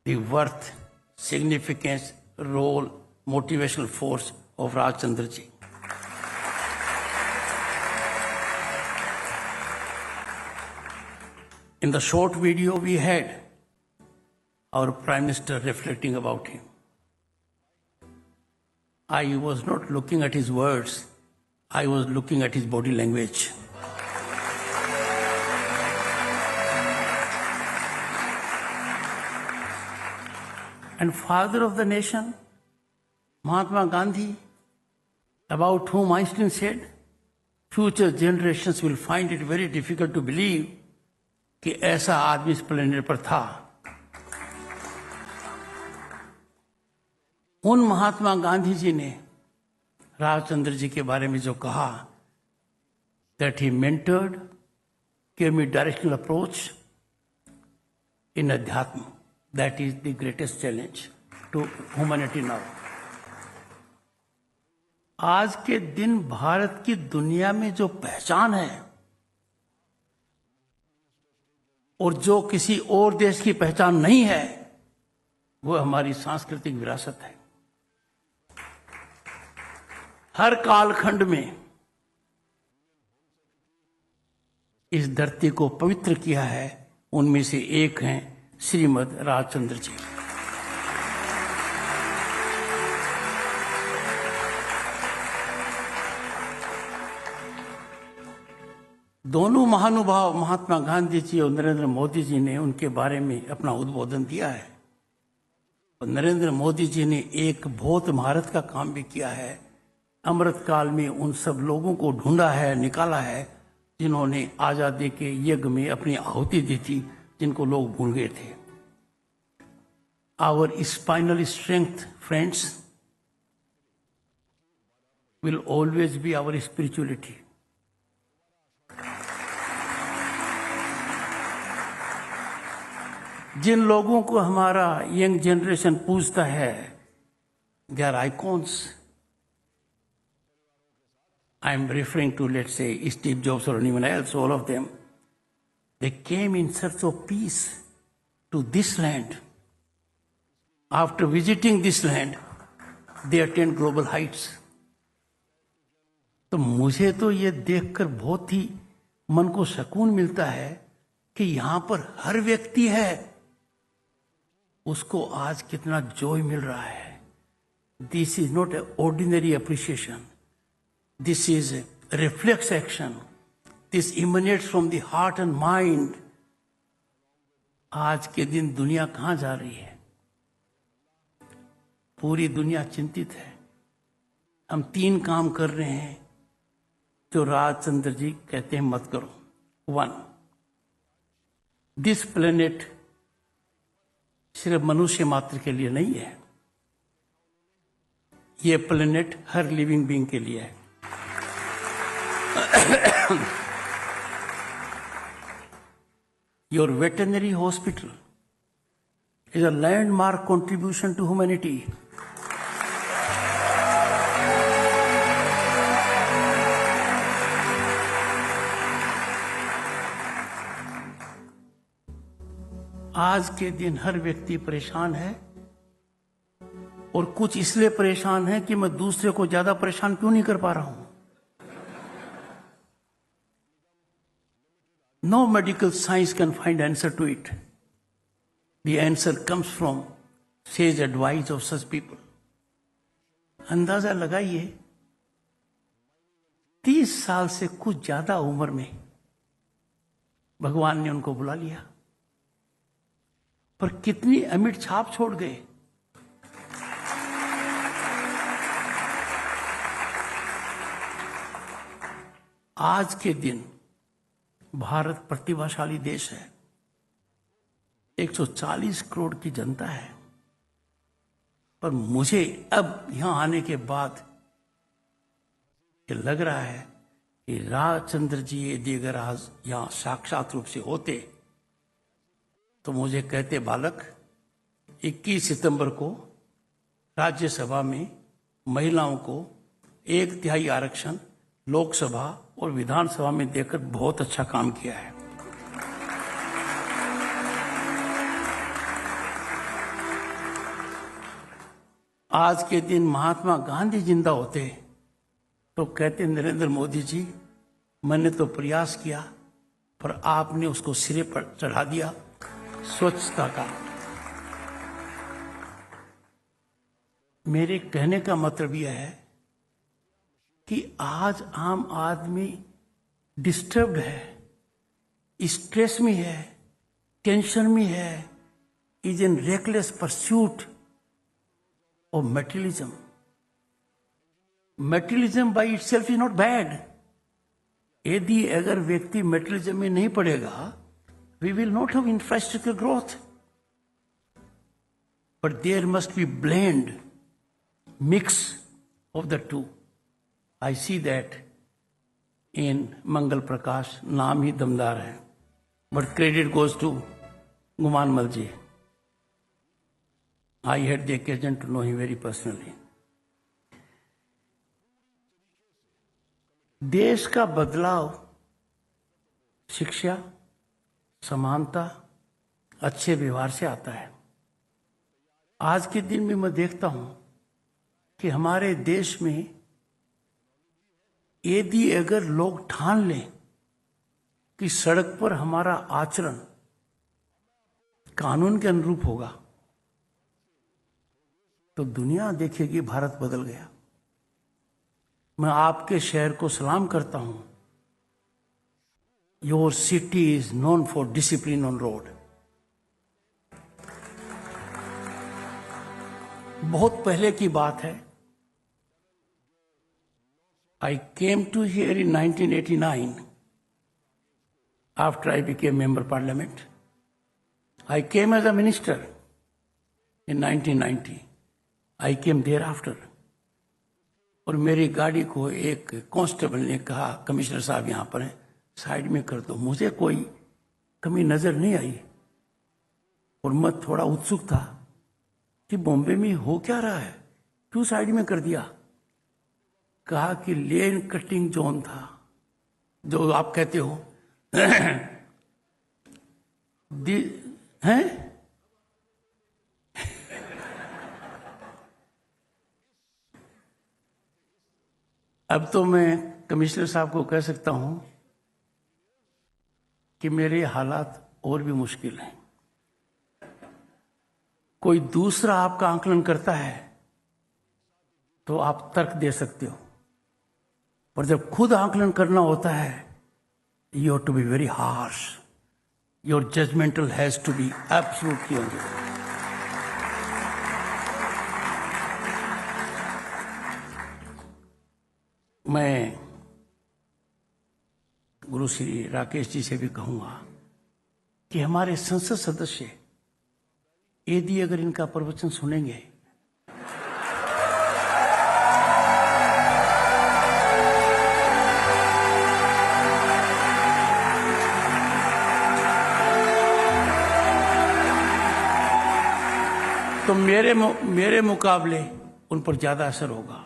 the worth, significance, role, motivational force of Rajchandra ji. In the short video we had our Prime Minister reflecting about him. I was not looking at his words, I was looking at his body language. And father of the nation, Mahatma Gandhi, about whom Einstein said, future generations will find it very difficult to believe कि ऐसा आदमी इस planet पर था. उन महात्मा गांधी जी ने राजचंद्र जी के बारे में जो कहा, that he mentored, gave me directional approach in Adhyatma. That is the greatest challenge to humanity now. आज के दिन भारत की दुनिया में जो पहचान है और जो किसी और देश की पहचान नहीं है, वो हमारी सांस्कृतिक विरासत है. हर कालखंड में इस धरती को पवित्र किया है, उनमें से एक हैं श्रीमद राजचंद्र जी. दोनों महानुभाव महात्मा गांधी जी और नरेंद्र मोदी जी ने उनके बारे में अपना उद्बोधन दिया है. और नरेंद्र मोदी जी ने एक बहुत महारत का काम भी किया है. अमृत काल में उन सब लोगों को ढूंढा है, निकाला है, जिन्होंने आजादी के यज्ञ में अपनी आहुति दी थी, जिनको लोग भूल गए थे. Our spinal strength, friends, will always be our spirituality. जिन लोगों को हमारा यंग जनरेशन पूछता है, they are icons. I'm referring to, let's say, Steve Jobs or anyone else, all of them, they came in search of peace to this land. After visiting this land, they attained global heights. तो मुझे तो ये देखकर बहुत ही मन को सुकून मिलता है कि यहां पर हर व्यक्ति है, उसको आज कितना जॉय मिल रहा है. This is not a ordinary appreciation. This is a reflex action. This emanates from the heart and mind. आज के दिन दुनिया कहां जा रही है? पूरी दुनिया चिंतित है. हम 3 काम कर रहे हैं जो राजचंद्र जी कहते हैं मत करो. 1, दिस प्लेनेट सिर्फ मनुष्य मात्र के लिए नहीं है, ये प्लेनेट हर लिविंग बीइंग के लिए है. Your veterinary hospital is a landmark contribution to humanity. आज के दिन हर व्यक्ति परेशान है, और कुछ इसलिए परेशान है कि मैं दूसरे को ज्यादा परेशान क्यों नहीं कर पा रहा हूं. No medical science can find answer to it. The answer comes from sage advice of such people. अंदाजा लगाइए, 30 साल से कुछ ज्यादा उम्र में भगवान ने उनको बुला लिया, पर कितनी अमिट छाप छोड़ गए. आज के दिन भारत प्रतिभाशाली देश है. 140 करोड़ की जनता है, पर मुझे अब यहां आने के बाद ये लग रहा है कि राजचंद्र जी यदि अगर आज यहां साक्षात रूप से होते तो मुझे कहते, बालक 21 सितंबर को राज्यसभा में महिलाओं को 1/3 आरक्षण लोकसभा और विधानसभा में देकर बहुत अच्छा काम किया है. आज के दिन महात्मा गांधी जिंदा होते तो कहते, नरेंद्र मोदी जी, मैंने तो प्रयास किया पर आपने उसको सिरे पर चढ़ा दिया, स्वच्छता का. मेरे कहने का मतलब यह है कि आज आम आदमी डिस्टर्ब्ड है, स्ट्रेस में है, टेंशन में है, is in reckless pursuit of materialism. Materialism by itself is not bad. यदि अगर व्यक्ति मटेरियलिज्म में नहीं पड़ेगा, we will not have infrastructure growth. But there must be blend, mix of the two. I see that in Mangal Prakash. नाम ही दमदार है, but credit goes to Guman Malji. I had the occasion to know him very personally. देश का बदलाव शिक्षा, समानता, अच्छे व्यवहार से आता है. आज के दिन में मैं देखता हूं कि हमारे देश में यदि अगर लोग ठान लें कि सड़क पर हमारा आचरण कानून के अनुरूप होगा, तो दुनिया देखेगी भारत बदल गया. मैं आपके शहर को सलाम करता हूं. Your city is known for discipline on road. बहुत पहले की बात है. I came to here in 1989 after I became member of parliament. I came as a minister in 1990. I came thereafter. और मेरी गाड़ी को एक कांस्टेबल ने कहा, कमिश्नर साहब यहां पर हैं, साइड में कर दो. मुझे कोई कमी नजर नहीं आई और मैं थोड़ा उत्सुक था कि बॉम्बे में हो क्या रहा है, क्यों साइड में कर दिया. कहा कि लेन कटिंग जोन था, जो आप कहते हो हैं। अब तो मैं कमिश्नर साहब को कह सकता हूं कि मेरे हालात और भी मुश्किल हैं। कोई दूसरा आपका आकलन करता है तो आप तर्क दे सकते हो, पर जब खुद आकलन करना होता है, you have to be very harsh, your judgemental has to be absolutely on it. मैं गुरु श्री राकेश जी से भी कहूंगा कि हमारे संसद सदस्य यदि अगर इनका प्रवचन सुनेंगे तो मेरे मुकाबले उन पर ज्यादा असर होगा।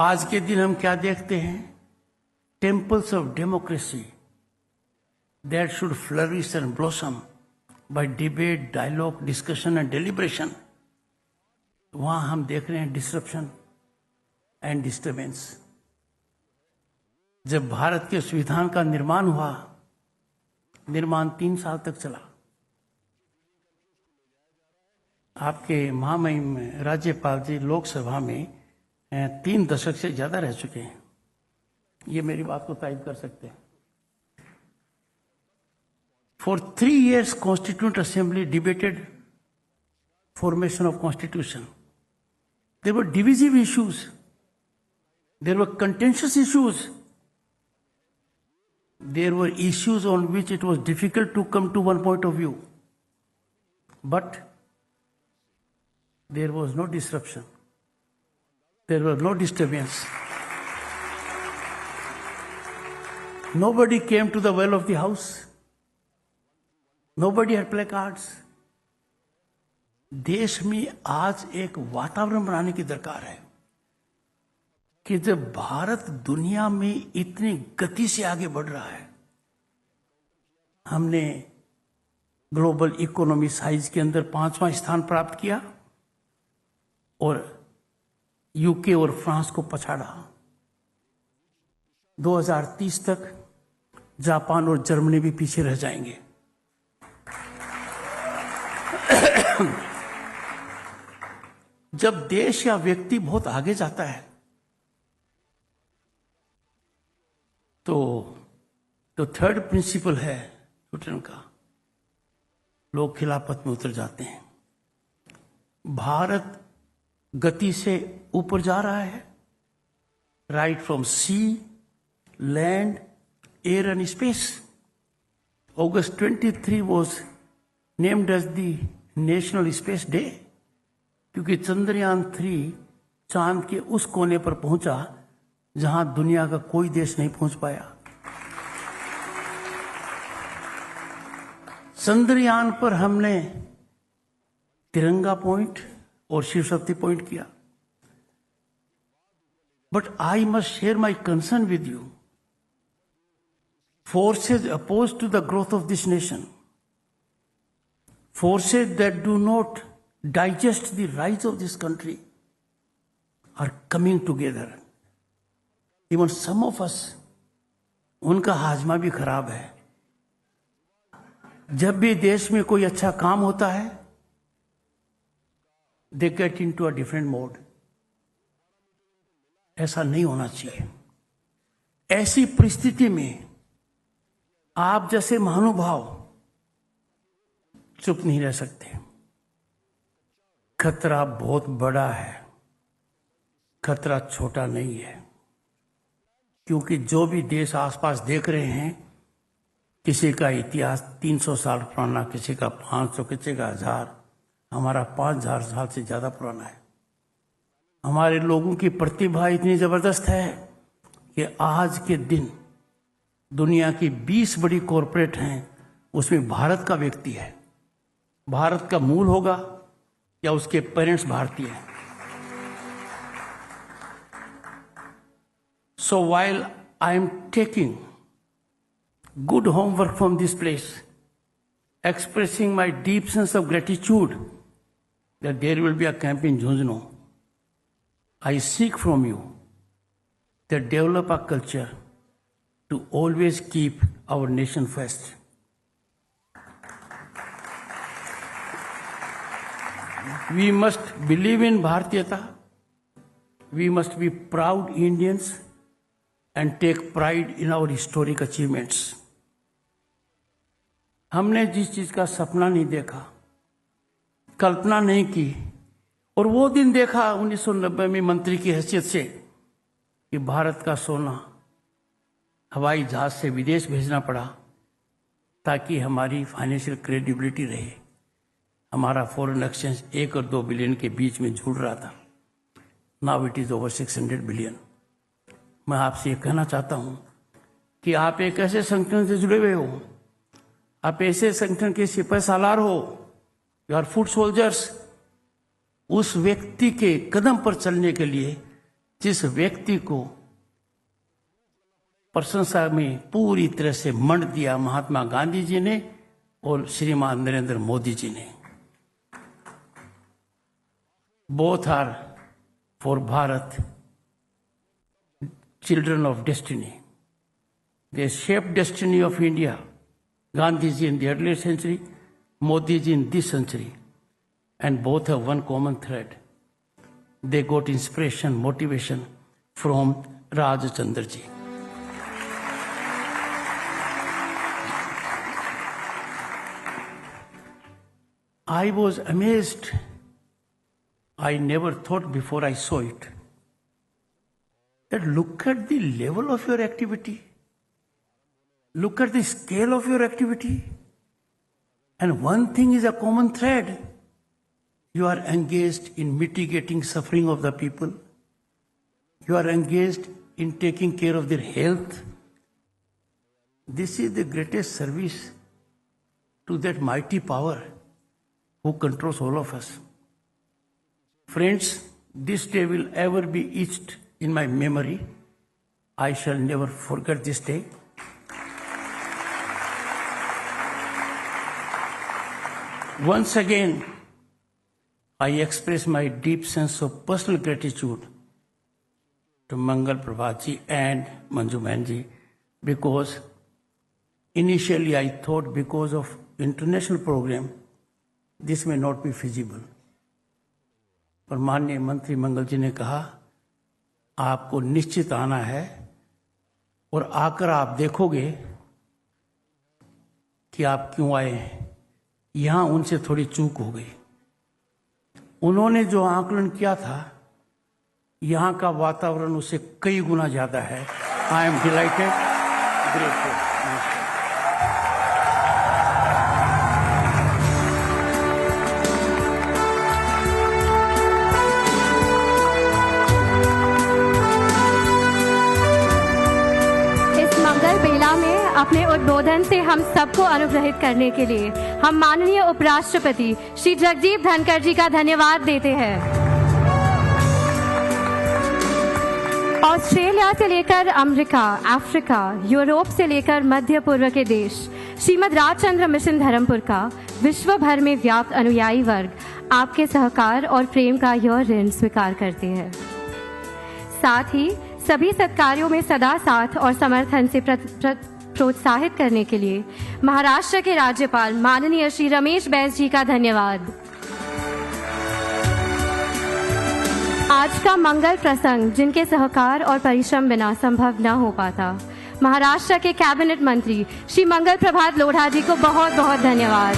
आज के दिन हम क्या देखते हैं? Temples of democracy that should flourish and blossom by debate, dialogue, discussion and deliberation, वहां हम देख रहे हैं डिसरप्शन एंड डिस्टर्बेंस। जब भारत के संविधान का निर्माण हुआ, निर्माण 3 साल तक चला। आपके महामहिम राज्यपाल जी लोकसभा में 3 दशक से ज्यादा रह चुके हैं, ये मेरी बात को तायद कर सकते हैं। For 3 years, Constituent Assembly debated formation of Constitution. There were divisive issues. There were contentious issues. There were issues on which it was difficult to come to one point of view. But there was no disruption. There was no disturbance. Nobody came to the well of the house. Nobody had placards. देश में आज एक वातावरण बनाने की दरकार है कि जब भारत दुनिया में इतनी गति से आगे बढ़ रहा है, हमने ग्लोबल इकोनॉमी साइज के अंदर 5वां स्थान प्राप्त किया और यूके और फ्रांस को पछाड़ा। 2030 तक जापान और जर्मनी भी पीछे रह जाएंगे। जब देश या व्यक्ति बहुत आगे जाता है तो थर्ड प्रिंसिपल है न्यूटन का, लोग खिलाफत में उतर जाते हैं। भारत गति से ऊपर जा रहा है, right from sea, land, air and space. August 23 was named as the national space day, क्योंकि चंद्रयान 3 चांद के उस कोने पर पहुंचा जहां दुनिया का कोई देश नहीं पहुंच पाया। चंद्रयान पर हमने तिरंगा पॉइंट और शिव शक्ति पॉइंट किया। But I must share my concern with you. Forces oppose to the growth of this nation, forces that do not digest the rise of this country are coming together. Even some of us, उनका हाजमा भी खराब है। जब भी देश में कोई अच्छा काम होता है, they get into a different mode. ऐसा नहीं होना चाहिए। ऐसी परिस्थिति में आप जैसे महानुभाव चुप नहीं रह सकते। खतरा बहुत बड़ा है, खतरा छोटा नहीं है, क्योंकि जो भी देश आसपास देख रहे हैं, किसी का इतिहास 300 साल पुराना, किसी का 500, किसी का 1000, हमारा 5000 साल से ज्यादा पुराना है। हमारे लोगों की प्रतिभा इतनी जबरदस्त है कि आज के दिन दुनिया की 20 बड़ी कॉरपोरेट हैं, उसमें भारत का व्यक्ति है। भारत का मूल होगा या उसके पेरेंट्स भारतीय हैं। So while I am taking good homework from this place, expressing my deep sense of gratitude that there will be a camp in Jhunjhunu, I seek from you that develop a culture to always keep our nation first. We must believe in Bharatiyata. We must be proud Indians and take pride in our historic achievements. हमने जिस चीज का सपना नहीं देखा, कल्पना नहीं की, और वो दिन देखा 1990 में मंत्री की हैसियत से कि भारत का सोना हवाई जहाज से विदेश भेजना पड़ा ताकि हमारी फाइनेंशियल क्रेडिबिलिटी रहे। हमारा फॉरेन एक्सचेंज 1 और 2 बिलियन के बीच में झूल रहा था। Now it is over 600 billion. मैं आपसे ये कहना चाहता हूं कि आप एक ऐसे संगठन से जुड़े हुए हो, आप ऐसे संगठन के सिपाही सालार हो, यू आर फुट सोल्जर्स। उस व्यक्ति के कदम पर चलने के लिए जिस व्यक्ति को प्रशंसा में पूरी तरह से मंड दिया महात्मा गांधी जी ने और श्रीमान नरेंद्र मोदी जी ने। Both are for Bharat children of destiny. They shaped destiny of India. Gandhi ji in the earlier century, Modi ji in this century. And both have one common thread. They got inspiration, motivation from Raj Chandra ji. I was amazed. I never thought before I saw it. That look at the level of your activity. Look at the scale of your activity. And one thing is a common thread. You are engaged in mitigating suffering of the people. You are engaged in taking care of their health. This is the greatest service to that mighty power who controls all of us. Friends, this day will ever be etched in my memory. I shall never forget this day. Once again, I express my deep sense of personal gratitude to Mangal Prabhat ji and Manju Mahan ji, because initially I thought because of international program, this may not be feasible. पर माननीय मंत्री मंगल जी ने कहा आपको निश्चित आना है और आकर आप देखोगे कि आप क्यों आए हैं। यहां उनसे थोड़ी चूक हो गई। उन्होंने जो आकलन किया था, यहां का वातावरण उससे कई गुना ज्यादा है। I am delighted, grateful. अपने उद्बोधन से हम सबको अनुग्रहित करने के लिए हम माननीय उपराष्ट्रपति श्री जगदीप धनखड़ जी का धन्यवाद देते हैं। ऑस्ट्रेलिया से लेकर अमेरिका, अफ्रीका, यूरोप से लेकर मध्य पूर्व के देश श्रीमद राजचंद्र मिशन धर्मपुर का विश्व भर में व्याप्त अनुयायी वर्ग आपके सहकार और प्रेम का यह ऋण स्वीकार करते हैं। साथ ही सभी सत्कार्यों में सदा साथ और समर्थन से प्रोत्साहित करने के लिए महाराष्ट्र के राज्यपाल माननीय श्री रमेश बैस जी का धन्यवाद। आज का मंगल प्रसंग जिनके सहकार और परिश्रम बिना संभव न हो पाता, महाराष्ट्र के कैबिनेट मंत्री श्री मंगल प्रभात लोढ़ा जी को बहुत बहुत धन्यवाद,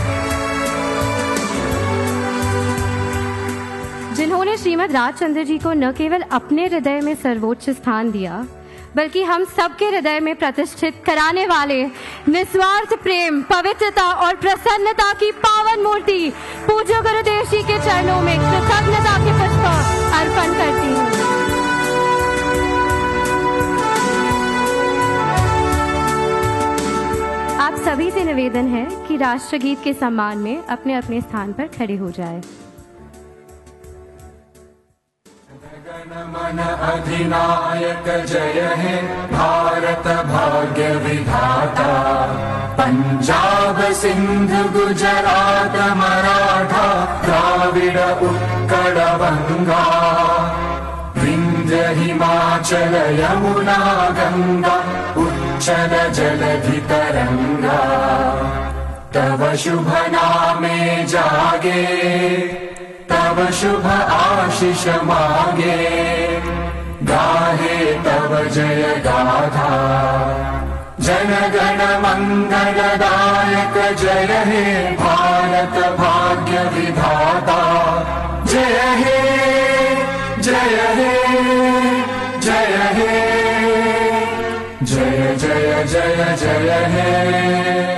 जिन्होंने श्रीमद राजचंद्र जी को न केवल अपने हृदय में सर्वोच्च स्थान दिया, बल्कि हम सबके हृदय में प्रतिष्ठित कराने वाले निस्वार्थ प्रेम, पवित्रता और प्रसन्नता की पावन मूर्ति पूज्य गुरुदेव जी के चरणों में कृतज्ञता के पुष्प अर्पण करती हूँ। आप सभी से निवेदन है कि राष्ट्रगीत के सम्मान में अपने अपने स्थान पर खड़े हो जाएं। मन अधिनायक जय हे भारत भाग्य विधाता। पंजाब सिंध गुजरात मराठा द्राविड उत्कल बंगा। विंध्य हिमाचल यमुना गंगा उच्चल जलधि तरंगा। तव शुभ नामे जागे तव शुभ आशीष मागे। गाहे तव जय गाथा जन गण मंगलदायक जय हे भारत भाग्य विधाता। जय हे जय हे जय हे जय जय जय जय हे।